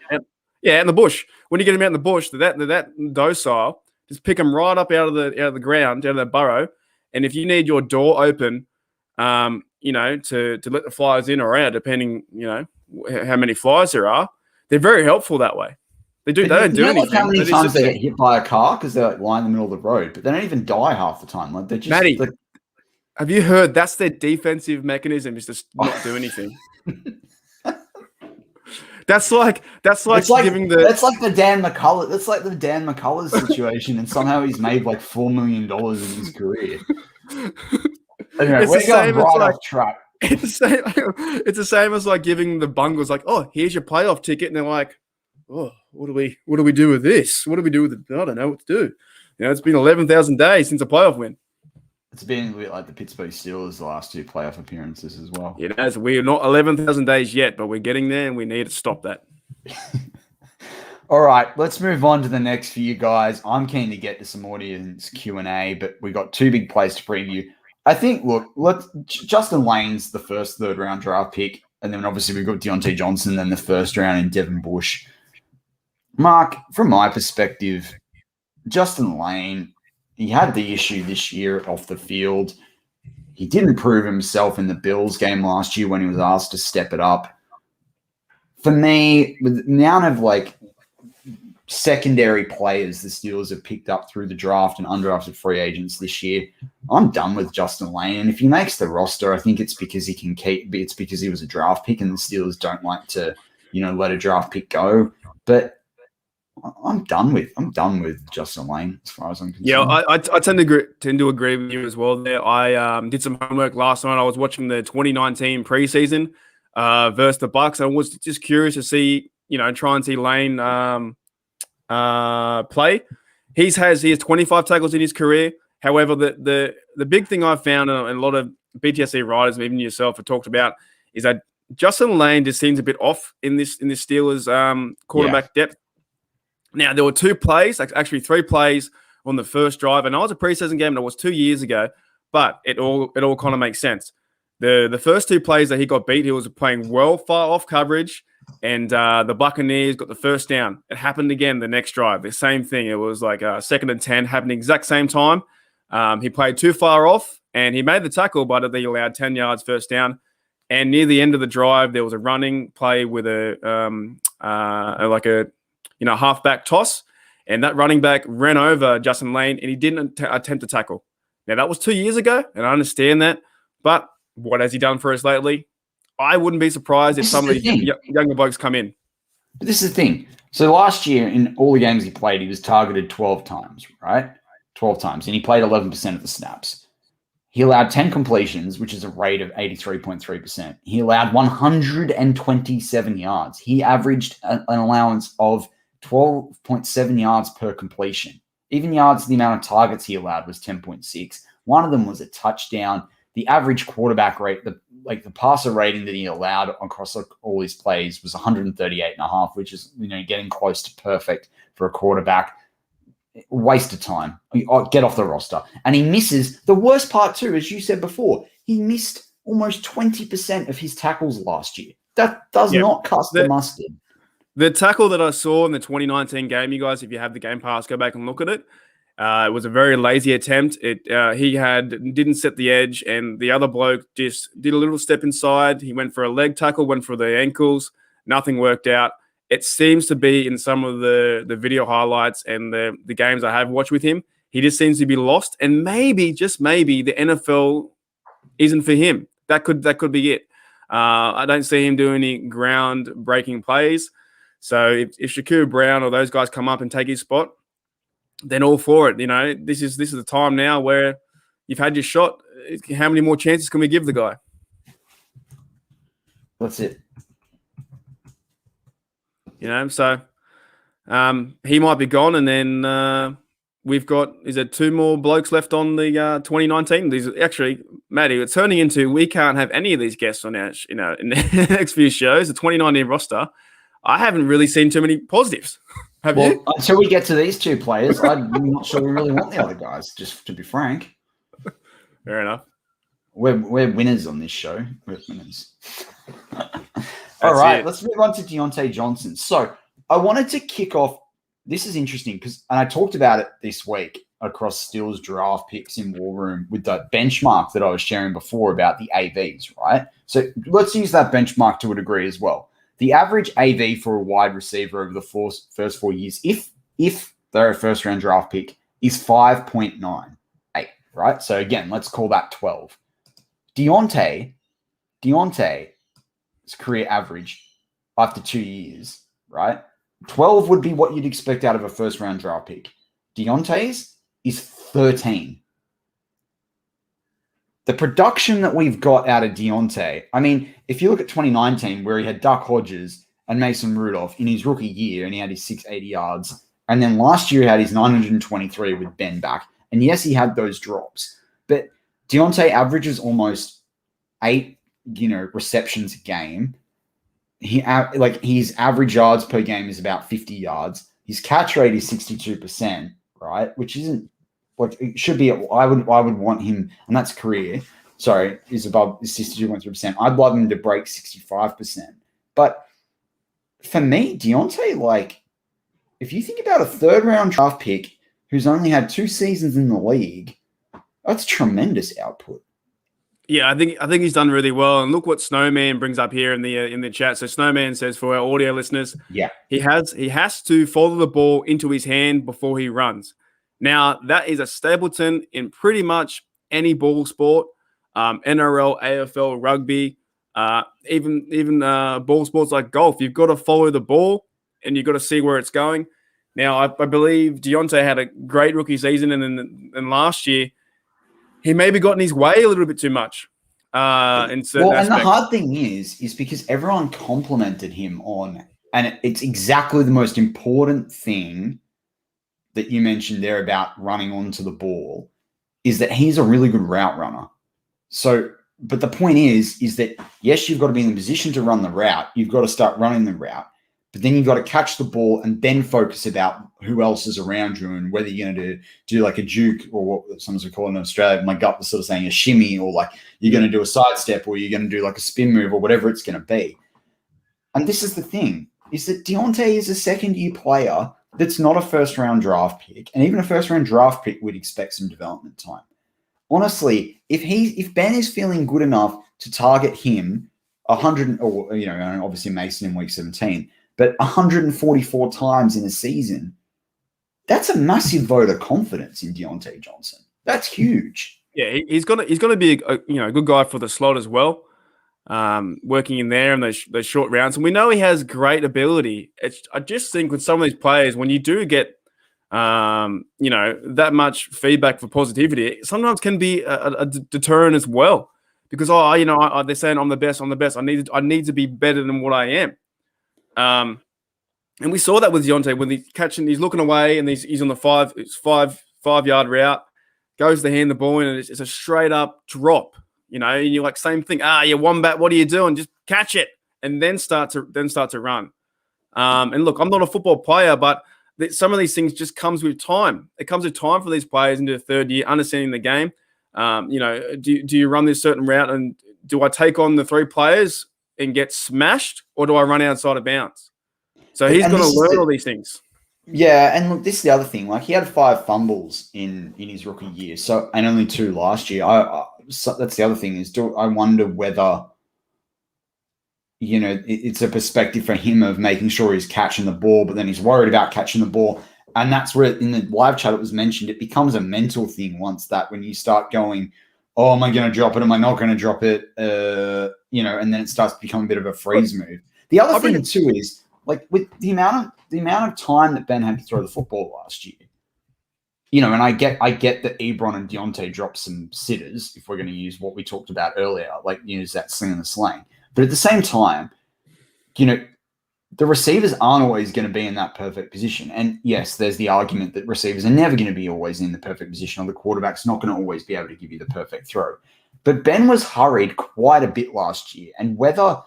Yeah, in the bush. When you get them out in the bush, they're that docile. Just pick them right up out of the ground, out of the burrow. And if you need your door open, to let the flies in or out, depending, how many flies there are, they're very helpful that way. They don't do anything.
How many times they get hit by a car because they're like lying in the middle of the road, but they don't even die half the time. Like they're just.
Matty, have you heard that's their defensive mechanism is just not do anything? That's like giving the.
That's like the Dan McCullers. That's like the Dan McCullers situation, and somehow he's made like $4 million in his career. Anyway, we're going right off track.
It's the same as like giving the Bungles like, oh, here's your playoff ticket, and they're like, oh, what do we do with this? What do we do with it? I don't know what to do. It's been 11,000 days since a playoff win.
It's been a bit like the Pittsburgh Steelers the last two playoff appearances as well.
It has. We're not 11,000 days yet, but we're getting there, and we need to stop that.
All right, let's move on to the next few guys. I'm keen to get to some audience Q&A, but we got two big plays to preview. I think, Justin Lane's the first third-round draft pick, and then obviously we've got Diontae Johnson, then the first round in Devin Bush. Mark, from my perspective, Justin Lane, he had the issue this year off the field. He didn't prove himself in the Bills game last year when he was asked to step it up. For me, with the amount of secondary players the Steelers have picked up through the draft and undrafted free agents this year, I'm done with Justin Lane. And if he makes the roster, I think it's because he can keep. It's because he was a draft pick, and the Steelers don't like to, let a draft pick go. But I'm done with Justin Lane as far as I'm concerned.
Yeah, I tend to agree with you as well there. I did some homework last night. I was watching the 2019 preseason versus the Bucks. I was just curious to see, try and see Lane play. He has 25 tackles in his career. However, the big thing I've found, and a lot of BTSC writers, and even yourself, have talked about, is that Justin Lane just seems a bit off in this Steelers quarterback depth. Now, there were two plays, actually three plays on the first drive. And I was a preseason game, and it was 2 years ago, but it all kind of makes sense. The first two plays that he got beat, he was playing well far off coverage, and the Buccaneers got the first down. It happened again the next drive. The same thing. It was like 2nd and 10, happening exact same time. He played too far off, and he made the tackle, but he allowed 10 yards first down. And near the end of the drive, there was a running play with a halfback toss, and that running back ran over Justin Lane, and he didn't attempt to tackle. Now, that was 2 years ago, and I understand that, but what has he done for us lately? I wouldn't be surprised if some of these younger blokes come in.
But this is the thing. So last year, in all the games he played, he was targeted 12 times, right? 12 times, and he played 11% of the snaps. He allowed 10 completions, which is a rate of 83.3%. He allowed 127 yards. He averaged an allowance of 12.7 yards per completion. Even yards, the amount of targets he allowed was 10.6. One of them was a touchdown. The average quarterback rate, the passer rating that he allowed across all his plays was 138.5, which is, getting close to perfect for a quarterback. Waste of time. Get off the roster. And he misses. The worst part too, as you said before, he missed almost 20% of his tackles last year. That does not cut the mustard.
The tackle that I saw in the 2019 game, you guys, if you have the Game Pass, go back and look at it. It was a very lazy attempt. He didn't set the edge, and the other bloke just did a little step inside. He went for a leg tackle, went for the ankles. Nothing worked out. It seems to be in some of the video highlights and the games I have watched with him, he just seems to be lost. And maybe, just maybe, the NFL isn't for him. That could be it. I don't see him doing any ground-breaking plays. So if Shakur Brown or those guys come up and take his spot, then all for it. You know, this is the time now where you've had your shot. How many more chances can we give the guy?
That's it.
You know, so he might be gone, and then we've got, is there 2 more blokes left on the 2019? These actually, Matty, it's turning into we can't have any of these guests on our, in the next few shows. The 2019 roster, I haven't really seen too many positives. Have you?
Until we get to these 2 players, I'm not sure we really want the other guys, just to be frank.
Fair enough.
We're winners on this show. We're winners. All right, let's move on to Diontae Johnson. So I wanted to kick off. This is interesting because, and I talked about it this week across Steele's draft picks in War Room with the benchmark that I was sharing before about the AVs, right? So let's use that benchmark to a degree as well. The average AV for a wide receiver over the first 4 years, if they're a first-round draft pick, is 5.98, right? So again, let's call that 12. Diontae's career average after 2 years, right? 12 would be what you'd expect out of a first-round draft pick. Diontae's is 13. The production that we've got out of Diontae, I mean, if you look at 2019, where he had Duck Hodges and Mason Rudolph in his rookie year, and he had his 680 yards, and then last year he had his 923 with Ben back. And yes, he had those drops, but Diontae averages almost 8, receptions a game. His average yards per game is about 50 yards. His catch rate is 62%, right? Which isn't what it should be. I would want him, and that's career. Sorry, is 62.3%. I'd love him to break 65%. But for me, Diontae, if you think about a 3rd-round draft pick who's only had 2 seasons in the league, that's tremendous output.
Yeah, I think he's done really well. And look what Snowman brings up here in the chat. So Snowman says, for our audio listeners, he has to follow the ball into his hand before he runs. Now, that is a stapleton in pretty much any ball sport, NRL, AFL, rugby, even ball sports like golf. You've got to follow the ball, and you've got to see where it's going. Now, I believe Diontae had a great rookie season, and then last year, he maybe got in his way a little bit too much. In certain aspects.
And the hard thing is because everyone complimented him on, and it's exactly the most important thing that you mentioned there about running onto the ball, is that he's a really good route runner. So, but the point is that yes, you've got to be in the position to run the route. You've got to start running the route, but then you've got to catch the ball and then focus about who else is around you and whether you're going to do like a juke, or what sometimes we call it in Australia. My gut was sort of saying a shimmy, or like you're going to do a sidestep, or you're going to do like a spin move, or whatever it's going to be. And this is the thing, is that Diontae is a second-year player that's not a first-round draft pick. And even a first-round draft pick would expect some development time. Honestly, if Ben is feeling good enough to target him 100, or obviously Mason in week 17, but 144 times in a season, that's a massive vote of confidence in Diontae Johnson. That's huge.
Yeah, he's gonna be a good guy for the slot as well, working in there in those short rounds. And we know he has great ability. I just think with some of these players, when you do get that much feedback for positivity, it sometimes can be a deterrent as well. Because they're saying I'm the best. I need to be better than what I am. And we saw that with Diontae when he's looking away and he's on the 5-yard route, goes to hand the ball in, and it's a straight up drop. And you're like, same thing. You wombat, what are you doing? Just catch it and then start to run. And look, I'm not a football player, but some of these things just comes with time. It comes with time for these players into the 3rd year, understanding the game. Do you run this certain route, and do I take on the 3 players and get smashed, or do I run outside of bounds? So he's
And
got to
this is
learn all these things.
yeah, and look, this is the other thing. Like he had 5 fumbles in his rookie year, so and only 2 last year. So that's the other thing is, I wonder whether it's a perspective for him of making sure he's catching the ball, but then he's worried about catching the ball, and that's where in the live chat it was mentioned. It becomes a mental thing once that when you start going, oh, am I going to drop it? Am I not going to drop it? And then it starts to become a bit of a freeze move. The other thing too is like with the amount of time that Ben had to throw the football last year, and I get that Ebron and Diontae dropped some sitters, if we're going to use what we talked about earlier, like use that sling and the slang. But at the same time, the receivers aren't always going to be in that perfect position. And yes, there's the argument that receivers are never going to be always in the perfect position, or the quarterback's not going to always be able to give you the perfect throw. But Ben was hurried quite a bit last year, and whether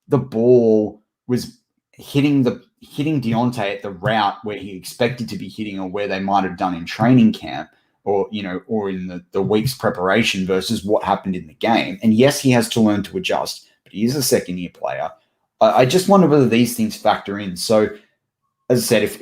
the ball was hitting Diontae at the route where he expected to be hitting, or where they might have done in training camp, or in the week's preparation versus what happened in the game. And yes, he has to learn to adjust, but he is a second-year player. I just wonder whether these things factor in. So, as I said, if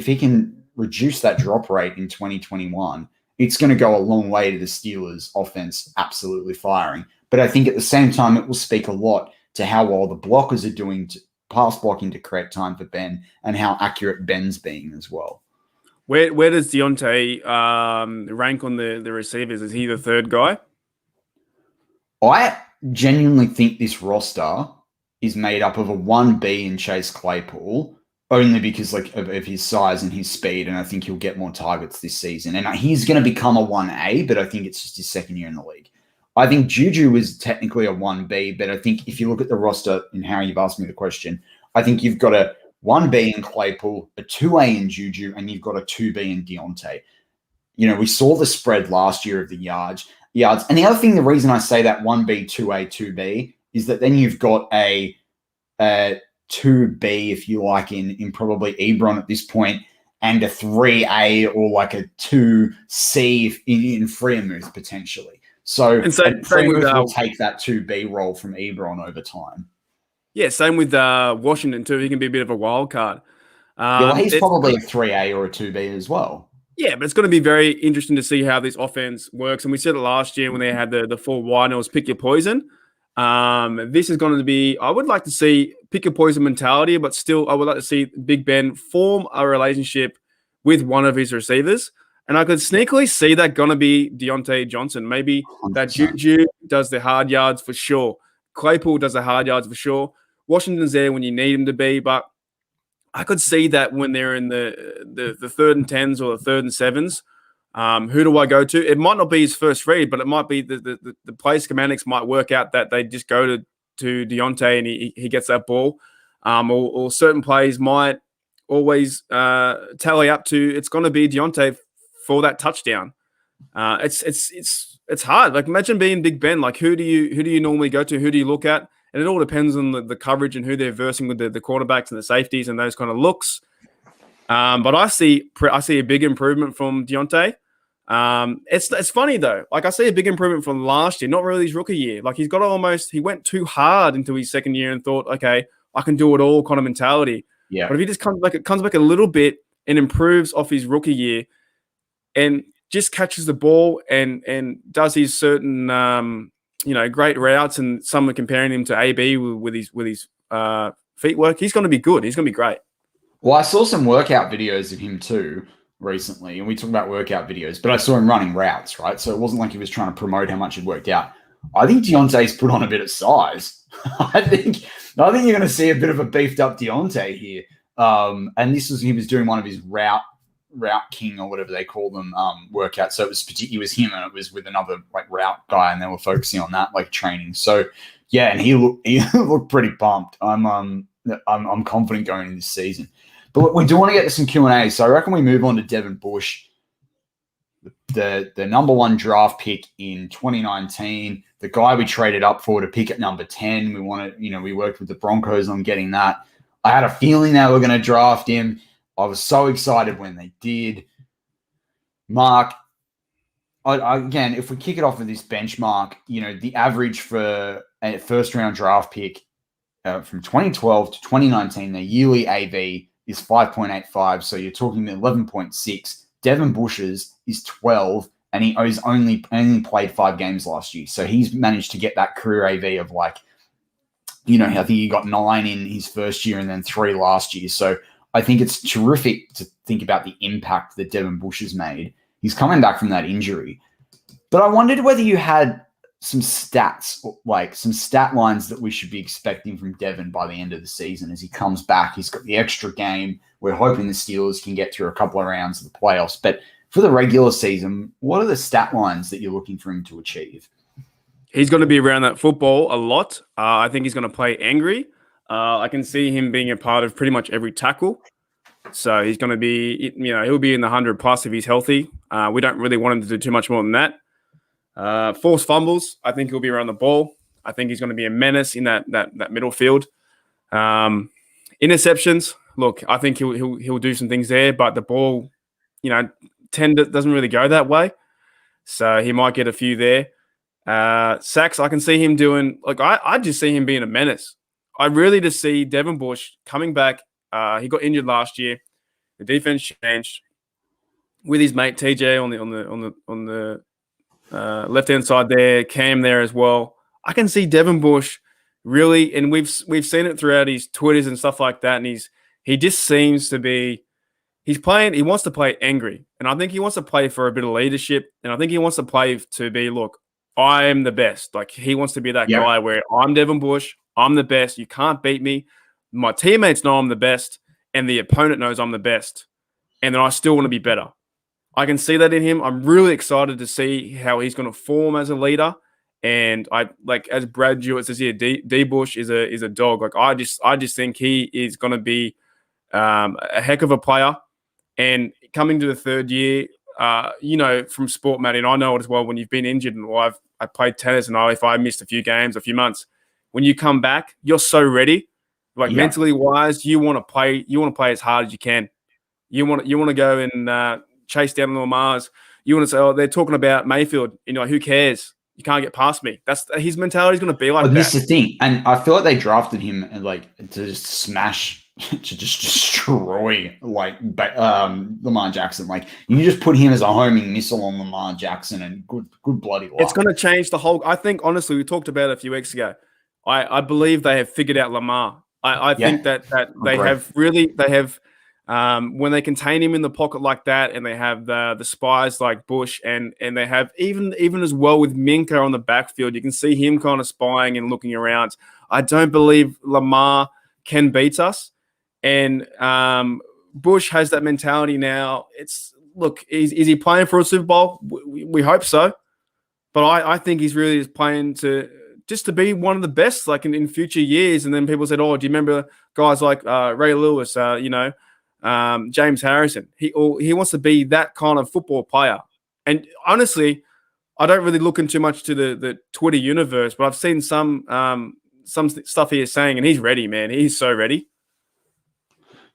he can reduce that drop rate in 2021, it's going to go a long way to the Steelers' offense absolutely firing. But I think at the same time, it will speak a lot to how well the blockers are doing to pass blocking to create time for Ben, and how accurate Ben's being as well.
Where does Diontae rank on the receivers? Is he the third guy?
I genuinely think this roster is made up of a 1B in Chase Claypool, only because of his size and his speed, and I think he'll get more targets this season. And he's going to become a 1A, but I think it's just his second year in the league. I think Juju is technically a 1B, but I think if you look at the roster and how you've asked me the question, I think you've got a 1B in Claypool, a 2A in Juju, and you've got a 2B in Diontae. We saw the spread last year of the yards. And the other thing, the reason I say that 1B, 2A, 2B is that then you've got a 2B, if you like, in probably Ebron at this point, and a 3A or like a 2C in Freiermuth potentially. So Freiermuth will take that 2B role from Ebron over time.
Yeah, same with Washington too. He can be a bit of a wild card.
He's probably a 3A or a 2B as well.
Yeah, but it's going to be very interesting to see how this offense works. And we said it last year when they had the 4 wide, and it was pick your poison. This is going to be, I would like to see pick your poison mentality, but still I would like to see Big Ben form a relationship with one of his receivers. And I could sneakily see that going to be Diontae Johnson. Maybe 100%. That Juju does the hard yards for sure. Claypool does the hard yards for sure. Washington's there when you need him to be, but I could see that when they're in the 3rd and 10s or the 3rd and 7s, who do I go to? It might not be his first read, but it might be the play schematics might work out that they just go to Diontae and he gets that ball, or certain plays might always tally up to it's going to be Diontae for that touchdown. It's hard. Like imagine being Big Ben. Like who do you normally go to? Who do you look at? And it all depends on the coverage and who they're versing with the quarterbacks and the safeties and those kind of looks. But I see a big improvement from Diontae. It's funny though. Like I see a big improvement from last year, not really his rookie year. Like he went too hard into his second year and thought, okay, I can do it all kind of mentality.
Yeah.
But if he just comes back a little bit and improves off his rookie year and just catches the ball and does his certain great routes, and some are comparing him to AB with his feet work, he's going to be good. He's going to be great.
Well, I saw some workout videos of him too recently, and we talked about workout videos, but I saw him running routes, right? So it wasn't like he was trying to promote how much he'd worked out. I think Diontae's put on a bit of size. I think you're going to see a bit of a beefed up Diontae here. And he was doing one of his route king or whatever they call them workouts. So it was him, and it was with another like route guy, and they were focusing on that like training. So yeah, and he looked pretty pumped. I'm confident going into this season. But we do want to get to some Q&A, so I reckon we move on to Devin Bush, the number 1 draft pick in 2019, the guy we traded up for to pick at number 10. We worked with the Broncos on getting that. I had a feeling they were going to draft him. I was so excited when they did. Mark, again, if we kick it off with this benchmark, the average for a first-round draft pick from 2012 to 2019, their yearly AV is 5.85. So you're talking 11.6. Devin Bush's is 12, and he's only played 5 games last year. So he's managed to get that career AV of like, I think he got 9 in his first year and then 3 last year. So I think it's terrific to think about the impact that Devin Bush has made. He's coming back from that injury. But I wondered whether you had some stats, like some stat lines that we should be expecting from Devin by the end of the season as he comes back. He's got the extra game. We're hoping the Steelers can get through a couple of rounds of the playoffs. But for the regular season, what are the stat lines that you're looking for him to achieve?
He's going to be around that football a lot. I think he's going to play angry. I can see him being a part of pretty much every tackle. So he's going to be, he'll be in the 100 plus if he's healthy. We don't really want him to do too much more than that. Forced fumbles, I think he'll be around the ball. I think he's going to be a menace in that middle field. Interceptions, look, I think he'll do some things there, but the ball, doesn't really go that way. So he might get a few there. Sacks, I can see him doing, I just see him being a menace. I really just see Devin Bush coming back. He got injured last year. The defense changed with his mate TJ on the left hand side there, Cam there as well. I can see Devin Bush really, and we've seen it throughout his Twitters and stuff like that. And he just seems to be. He wants to play angry, and I think he wants to play for a bit of leadership, and I think he wants to play to be, look, I am the best. Like, he wants to be that guy where I'm Devin Bush, I'm the best, you can't beat me. My teammates know I'm the best, and the opponent knows I'm the best, and then I still want to be better. I can see that in him. I'm really excited to see how he's going to form as a leader, and as Brad Jewett says here, D Bush is a dog. Like, I just think he is going to be a heck of a player. And coming to the third year, from sport, Matty, and I know it as well, when you've been injured, and I played tennis, and if I missed a few games, a few months, when you come back, you're so ready. Mentally wise, you want to play as hard as you can. You want to go and chase down the Lamars. You want to say, oh, they're talking about Mayfield. Who cares? You can't get past me. That's his mentality is going to be like that.
This is the thing, and I feel like they drafted him to just smash. To just destroy Lamar Jackson. You just put him as a homing missile on Lamar Jackson, and good bloody luck.
It's going to change the whole. I think honestly, we talked about it a few weeks ago. I believe they have figured out Lamar. I think that they have when they contain him in the pocket like that, and they have the spies like Bush, and they have even as well with Minka on the backfield, you can see him kind of spying and looking around. I don't believe Lamar can beat us. And Bush has that mentality now. Is he playing for a Super Bowl? We hope so. But I think he's really playing to be one of the best, in future years. And then people said, oh, do you remember guys like Ray Lewis, James Harrison? He wants to be that kind of football player. And honestly, I don't really look in too much to the Twitter universe, but I've seen some stuff he is saying, and he's ready, man. He's so ready.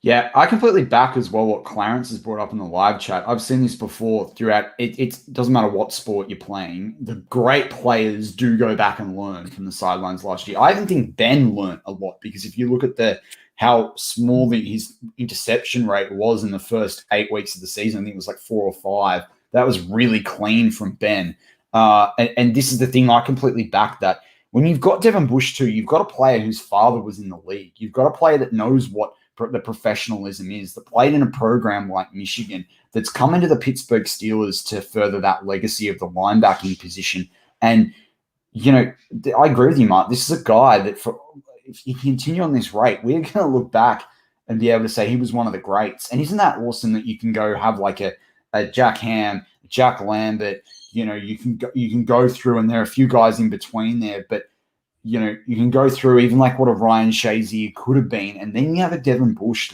Yeah, I completely back as well what Clarence has brought up in the live chat. I've seen this before throughout. It doesn't matter what sport you're playing. The great players do go back and learn from the sidelines last year. I even think Ben learned a lot, because if you look at how small his interception rate was in the first 8 weeks of the season, I think it was 4 or 5. That was really clean from Ben. And this is the thing, I completely back that. When you've got Devin Bush too, you've got a player whose father was in the league. You've got a player that knows what the professionalism is, that played in a program like Michigan, that's come into the Pittsburgh Steelers to further that legacy of the linebacking position. And, I agree with you, Mark. This is a guy that, if you continue on this rate, we're going to look back and be able to say he was one of the greats. And isn't that awesome that you can go have a Jack Ham, Jack Lambert, you can go through, and there are a few guys in between there, but you can go through even what a Ryan Shazier could have been. And then you have a Devin Bush.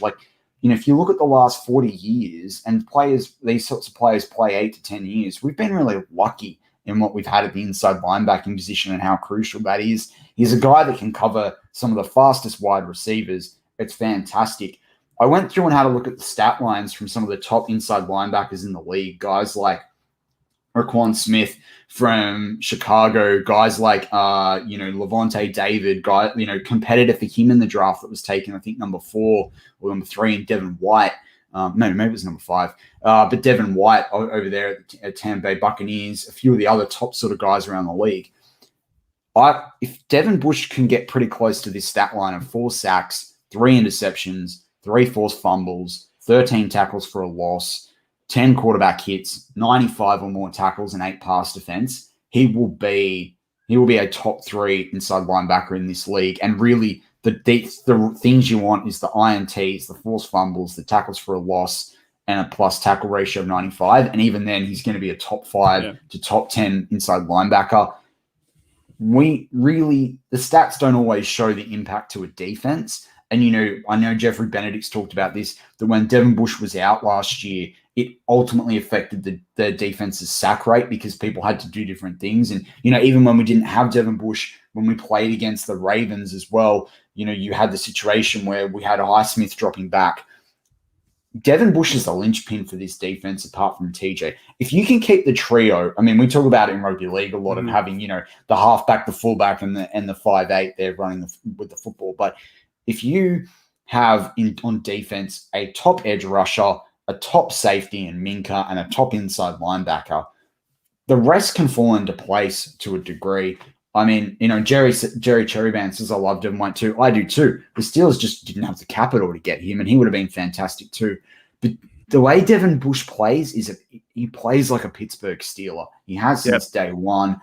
If you look at the last 40 years, and these sorts of players play 8 to 10 years, we've been really lucky in what we've had at the inside linebacking position and how crucial that is. He's a guy that can cover some of the fastest wide receivers. It's fantastic. I went through and had a look at the stat lines from some of the top inside linebackers in the league, guys like Roquan Smith from Chicago, guys like Levante David, competitor for him in the draft that was taken, I think number 4 or number 3, and Devin White. Maybe it was number 5. But Devin White over there at Tampa Bay Buccaneers, a few of the other top sort of guys around the league. If Devin Bush can get pretty close to this stat line of 4 sacks, 3 interceptions, 3 forced fumbles, 13 tackles for a loss, 10 quarterback hits, 95 or more tackles, and 8 pass defense, he will be a top 3 inside linebacker in this league. And really, the things you want is the INTs, the forced fumbles, the tackles for a loss, and a plus tackle ratio of 95. And even then, he's going to be a top 5 to top 10 inside linebacker. The stats don't always show the impact to a defense. And, I know Jeffrey Benedict's talked about this, that when Devin Bush was out last year, it ultimately affected the defense's sack rate because people had to do different things. And, even when we didn't have Devin Bush, when we played against the Ravens as well, you had the situation where we had Highsmith dropping back. Devin Bush is the linchpin for this defense apart from TJ. If you can keep the trio, I mean, we talk about it in rugby league a lot of having, the halfback, the fullback, and the 5'8", they're running with the football. But if you have on defense a top edge rusher, a top safety in Minka, and a top inside linebacker, the rest can fall into place to a degree. I mean, Jerry Cherryban says I love Devin White too. I do too. The Steelers just didn't have the capital to get him, and he would have been fantastic too. But the way Devin Bush plays is he plays like a Pittsburgh Steeler. He has since day one.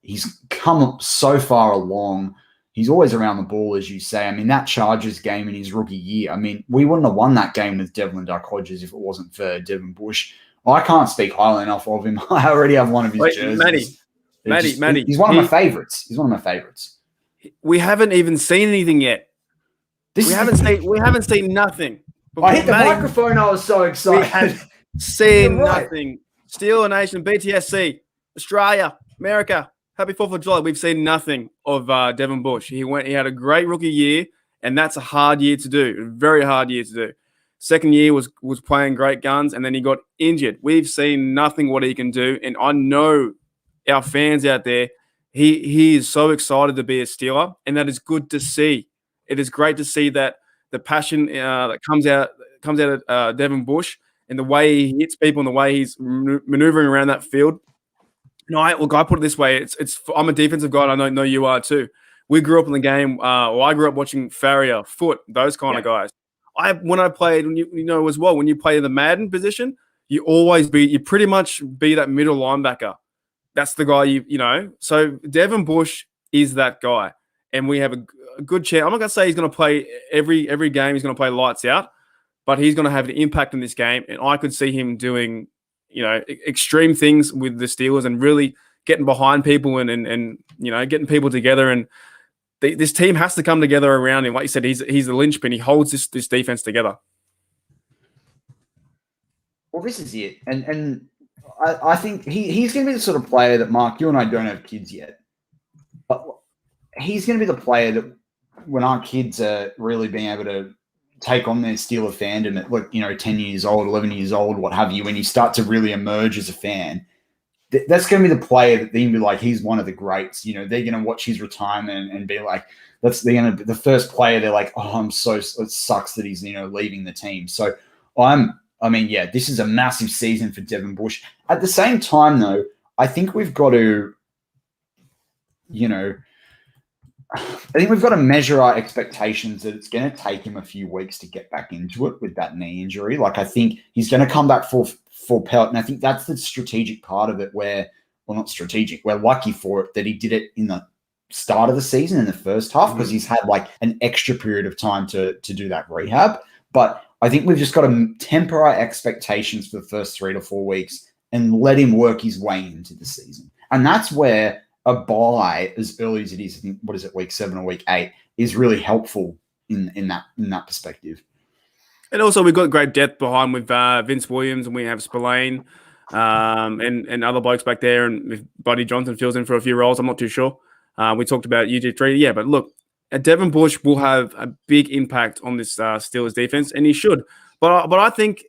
He's come so far along. He's always around the ball, as you say. I mean, that Chargers game in his rookie year, I mean, we wouldn't have won that game with Devlin Duck Hodges if it wasn't for Devin Bush. I can't speak highly enough of him. I already have one of his jerseys. Matty. He's one of my favorites. We
haven't even seen anything yet. We haven't seen nothing.
I hit the microphone. I was so excited.
We have seen nothing. Steeler Nation, BTSC, Australia, America. Happy 4th of July. We've seen nothing of Devin Bush. He had a great rookie year, and that's a hard year to do. A very hard year to do. Second year was playing great guns, and then he got injured. We've seen nothing what he can do, and I know our fans out there, he is so excited to be a Steeler, and that is good to see. It is great to see that the passion that comes out of Devin Bush and the way he hits people and the way he's maneuvering around that field. I put it this way: I'm a defensive guy, and I know you are too. We grew up in the game. I grew up watching Farrier, Foot, those kind of guys. When I played, as well, when you play the Madden position, you pretty much be that middle linebacker. That's the guy So Devin Bush is that guy, and we have a good chance. I'm not going to say he's going to play every game. He's going to play lights out, but he's going to have an impact in this game, and I could see him doing extreme things with the Steelers and really getting behind people and getting people together. And this team has to come together around him. Like you said, he's the linchpin. He holds this defense together.
Well, this is it. And I think he's going to be the sort of player that, Mark, you and I don't have kids yet, but he's going to be the player that when our kids are really being able to take on their Steeler fandom at 10 years old, 11 years old, what have you, when you start to really emerge as a fan, that's going to be the player that they're going to be like, he's one of the greats. They're going to watch his retirement and be like, they're going to be the first player. They're like, oh, it sucks that he's, leaving the team. So this is a massive season for Devin Bush. At the same time, though, I think we've got to, measure our expectations that it's going to take him a few weeks to get back into it with that knee injury. Like, I think he's going to come back full pelt. And I think that's the strategic part of it we're lucky for it that he did it in the start of the season in the first half because he's had like an extra period of time to do that rehab. But I think we've just got to temper our expectations for the first 3 to 4 weeks and let him work his way into the season. And that's where a bye as early as it is, I think, what is it, week 7 or week 8, is really helpful in that perspective.
And also we've got great depth behind with Vince Williams, and we have Spillane and other blokes back there. And if Buddy Johnson fills in for a few roles, I'm not too sure. We talked about UG3. Yeah, but look, Devin Bush will have a big impact on this Steelers defense, and he should. But I think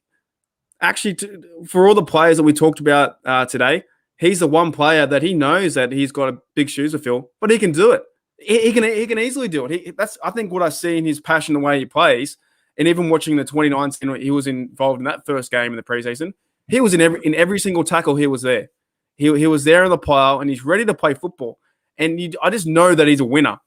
actually for all the players that we talked about today, he's the one player that he knows that he's got a big shoes to fill, but he can do it. He can easily do it. That's I think what I see in his passion, the way he plays, and even watching the 2019, he was involved in that first game in the preseason. He was in every single tackle. He was there. He was there in the pile, and he's ready to play football. And I just know that he's a winner.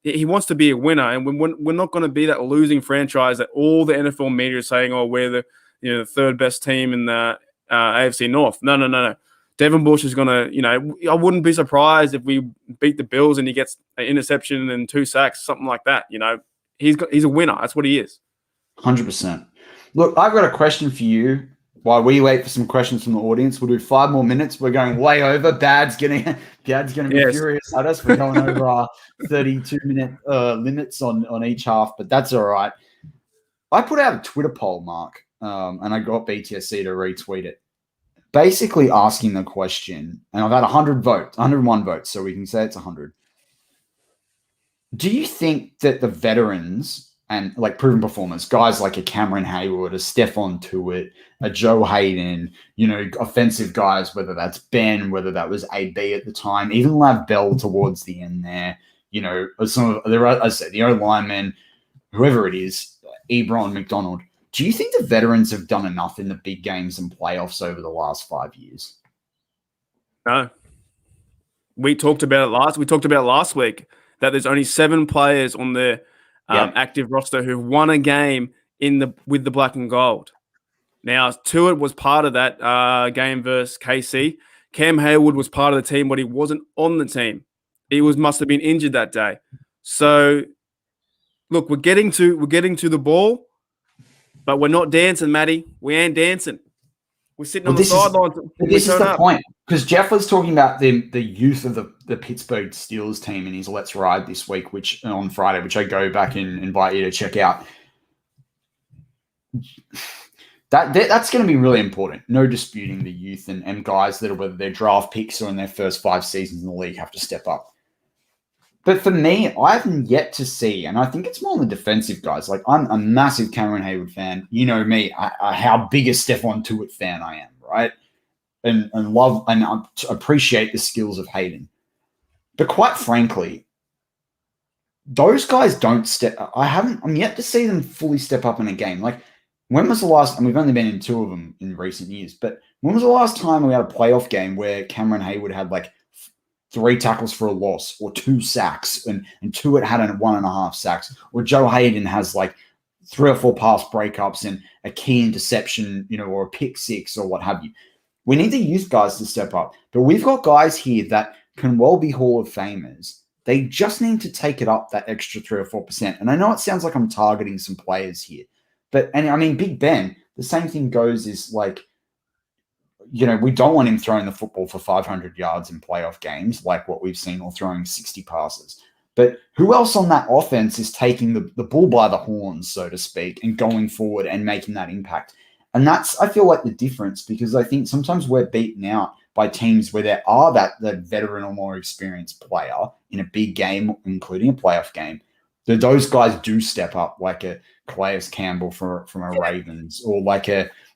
He wants to be a winner, and we're not going to be that losing franchise that all the NFL media is saying, "Oh, we're the third best team in the AFC North." No. Devin Bush is going to, I wouldn't be surprised if we beat the Bills and he gets an interception and 2 sacks, something like that. He's a winner. That's what he is.
100%. Look, I've got a question for you. While we wait for some questions from the audience, we'll do 5 more minutes. We're going way over. Dad's going to be furious at us. We're going over our 32-minute limits on each half, but that's all right. I put out a Twitter poll, Mark, and I got BTSC to retweet it, basically asking the question, and I've had 101 votes, so we can say it's 100. Do you think that the veterans and like proven performers, guys like a Cameron Hayward, a Stephon Tuitt, a Joe Hayden, offensive guys, whether that's Ben, whether that was AB at the time, even Lav Bell towards the end there, some of the O-linemen, whoever it is, Ebron, McDonald, do you think the veterans have done enough in the big games and playoffs over the last 5 years?
No. We talked about it last week that there's only 7 players on the active roster who've won a game with the black and gold. Now, Tuitt was part of that game versus KC. Cam Hayward was part of the team, but he wasn't on the team. He must have been injured that day. So, look, we're getting to the ball, but we're not dancing, Matty. We ain't dancing. We're sitting on the sidelines.
This is the point, because Jeff was talking about the youth of the Pittsburgh Steelers team in his Let's Ride this week, on Friday, which I go back and invite you to check out. That's going to be really important. No disputing the youth and guys that are, whether they're draft picks or in their first 5 seasons in the league, have to step up. But for me, I haven't yet to see, and I think it's more on the defensive guys. Like, I'm a massive Cameron Hayward fan. You know me, how big a Stephon Tuitt fan I am, right? And love and appreciate the skills of Hayden. But quite frankly, those guys don't step. I'm yet to see them fully step up in a game. Like, when was the last? And we've only been in 2 of them in recent years. But when was the last time we had a playoff game where Cameron Hayward had like 3 tackles for a loss or 2 sacks, and Tuitt had 1.5 sacks, or Joe Hayden has like 3 or 4 pass breakups and a key interception, or a pick 6 or what have you. We need the youth guys to step up, but we've got guys here that can well be Hall of Famers. They just need to take it up that extra 3 or 4%. And I know it sounds like I'm targeting some players here, and I mean, Big Ben, the same thing goes is like, we don't want him throwing the football for 500 yards in playoff games like what we've seen, or throwing 60 passes. But who else on that offense is taking the bull by the horns, so to speak, and going forward and making that impact? And that's, I feel like, the difference, because I think sometimes we're beaten out by teams where there are that veteran or more experienced player in a big game, including a playoff game. Those guys do step up, like a Calais Campbell from a Ravens, or like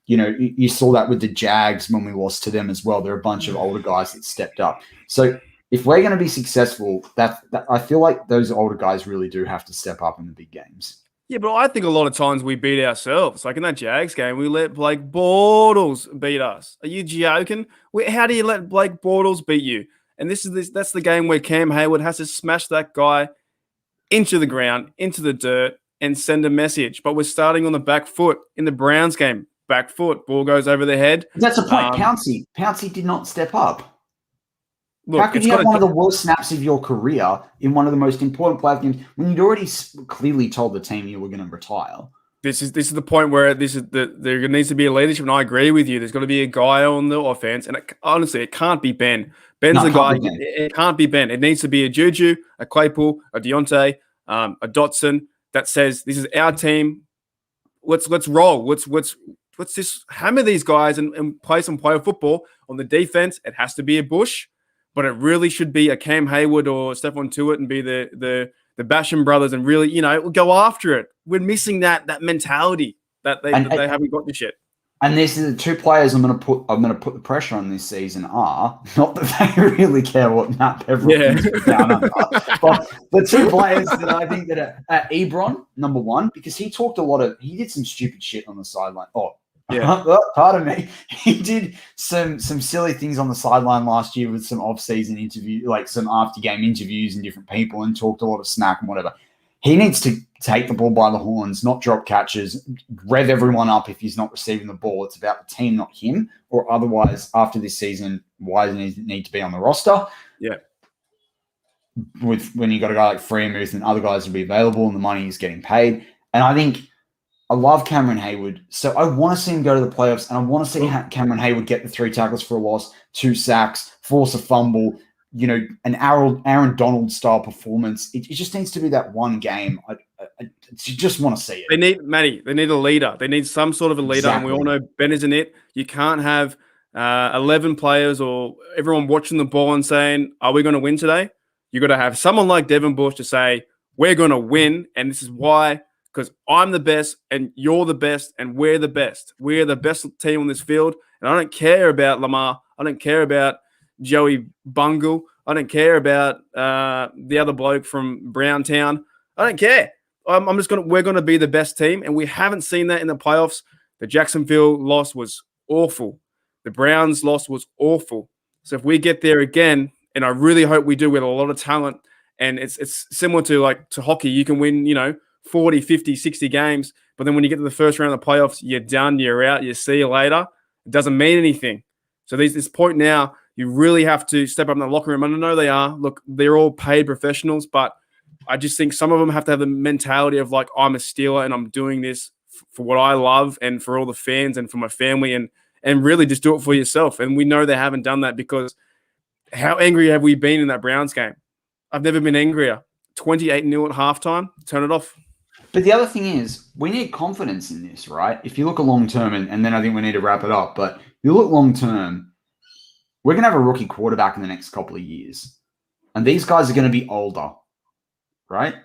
you saw that with the Jags when we lost to them as well. There are a bunch of older guys that stepped up. So if we're going to be successful, that I feel like those older guys really do have to step up in the big games.
Yeah, but I think a lot of times we beat ourselves. Like in that Jags game, we let Blake Bortles beat us. Are you joking? How do you let Blake Bortles beat you? And that's the game where Cam Hayward has to smash that guy into the ground, into the dirt, and send a message. But we're starting on the back foot in the Browns game. Back foot, ball goes over the head.
That's the point. Pouncey did not step up. Look, how could you have one of the worst snaps of your career in one of the most important playoff games when you'd already clearly told the team you were going to retire?
This is the point where there needs to be a leadership, and I agree with you. There's got to be a guy on the offense, and honestly, it can't be Ben. Ben's the guy. It can't be Ben. It needs to be a Juju, a Claypool, a Diontae, a Dotson that says, "This is our team. Let's roll. Let's just hammer these guys and play some playoff football." On the defense, it has to be a Bush, but it really should be a Cam Hayward or Stephon Tuitt and be the Basham brothers and really, go after it. We're missing that mentality that they haven't got this yet.
And this is the two players I'm going to put the pressure on this season are not that they really care what Matt Peverell thinks down under, but the two players that I think that are Ebron, number one, because he did some stupid shit on the sideline. Pardon me. He did some silly things on the sideline last year with some off-season interview, like some after-game interviews and different people, and talked a lot of smack and whatever. He needs to take the ball by the horns, not drop catches, rev everyone up if he's not receiving the ball. It's about the team, not him. Or otherwise, after this season, why doesn't he need to be on the roster?
Yeah.
When you got a guy like Freemuth and other guys will be available and the money is getting paid. And I think I love Cameron Hayward. So I want to see him go to the playoffs, and I want to see Cameron Hayward get the 3 tackles for a loss, 2 sacks, force a fumble, an Aaron Donald style performance. It just needs to be that one game. I just want to see it.
They need a leader. They need some sort of a leader. Exactly. And we all know Ben isn't it. You can't have 11 players or everyone watching the ball and saying, are we going to win today? You got to have someone like Devin Bush to say, we're going to win. And this is why, because I'm the best and you're the best and we're the best. We're the best team on this field. And I don't care about Lamar. I don't care about Joey Bungle. I don't care about the other bloke from Browntown. I don't care. We're going to be the best team. And we haven't seen that in the playoffs. The Jacksonville loss was awful. The Browns loss was awful. So if we get there again, and I really hope we do with a lot of talent, and it's similar to hockey, you can win, 40, 50, 60 games. But then when you get to the first round of the playoffs, you're done, you're out, you see you later. It doesn't mean anything. So this point now, you really have to step up in the locker room. And I know they are. Look, they're all paid professionals, but I just think some of them have to have the mentality of like, I'm a Steeler and I'm doing this for what I love and for all the fans and for my family and really just do it for yourself. And we know they haven't done that because how angry have we been in that Browns game? I've never been angrier. 28-0 at halftime. Turn it off.
But the other thing is, we need confidence in this, right? If you look at long-term, and then I think we need to wrap it up, but you look long-term, we're going to have a rookie quarterback in the next couple of years. And these guys are going to be older, right?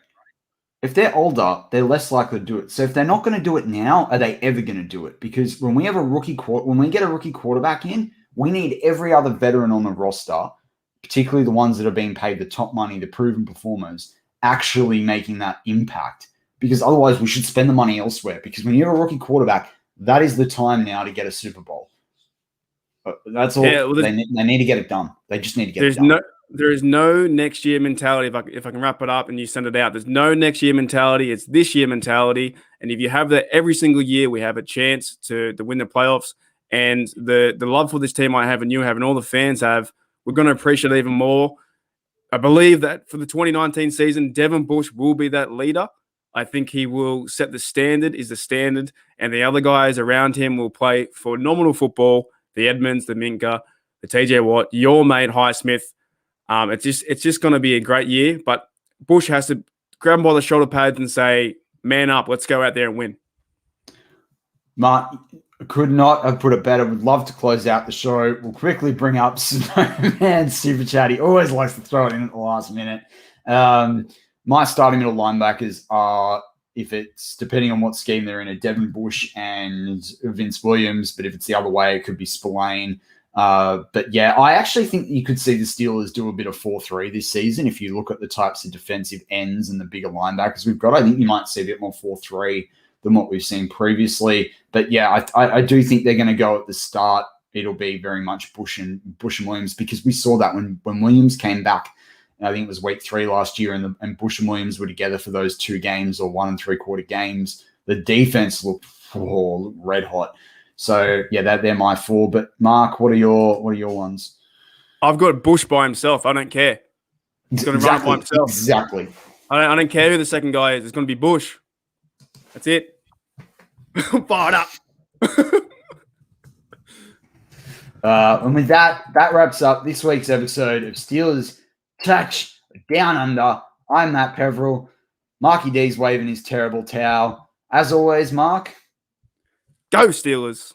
If they're older, they're less likely to do it. So if they're not going to do it now, are they ever going to do it? Because when we get a rookie quarterback in, we need every other veteran on the roster, particularly the ones that are being paid the top money, the proven performers, actually making that impact. Because otherwise we should spend the money elsewhere. Because when you have a rookie quarterback, that is the time now to get a Super Bowl. That's all. Yeah, they need to get it done. They just need to get it done.
There is no next year mentality. If I can wrap it up and you send it out, there's no next year mentality. It's this year mentality. And if you have that every single year, we have a chance to win the playoffs. And the love for this team I have and you have and all the fans have, we're going to appreciate it even more. I believe that for the 2019 season, Devin Bush will be that leader. I think he will set the standard, and the other guys around him will play phenomenal football. The Edmonds, the Minka, the TJ Watt, your mate Highsmith. It's just going to be a great year, but Bush has to grab him by the shoulder pads and say, man up, let's go out there and win.
Mark, could not have put it better. Would love to close out the show. We'll quickly bring up Snowman Super Chat. He always likes to throw it in at the last minute. My starting middle linebackers are, if it's depending on what scheme they're in, a Devin Bush and Vince Williams. But if it's the other way, it could be Spillane. But yeah, I actually think you could see the Steelers do a bit of 4-3 this season. If you look at the types of defensive ends and the bigger linebackers we've got, I think you might see a bit more 4-3 than what we've seen previously. But yeah, I do think they're going to go at the start. It'll be very much Bush and Williams, because we saw that when Williams came back. I think it was week 3 last year, and Bush and Williams were together for those 2 games or 1 3/4 games. The defense looked red hot. So yeah, they're my 4. But Mark, what are your ones?
I've got Bush by himself. I don't care. He's going to run it by himself.
Exactly.
I don't care who the second guy is. It's going to be Bush. That's it. Fired up.
And with that wraps up this week's episode of Steelers Touch Down Under. I'm Matt Peverell. Marky D's waving his terrible towel. As always, Mark.
Go Steelers.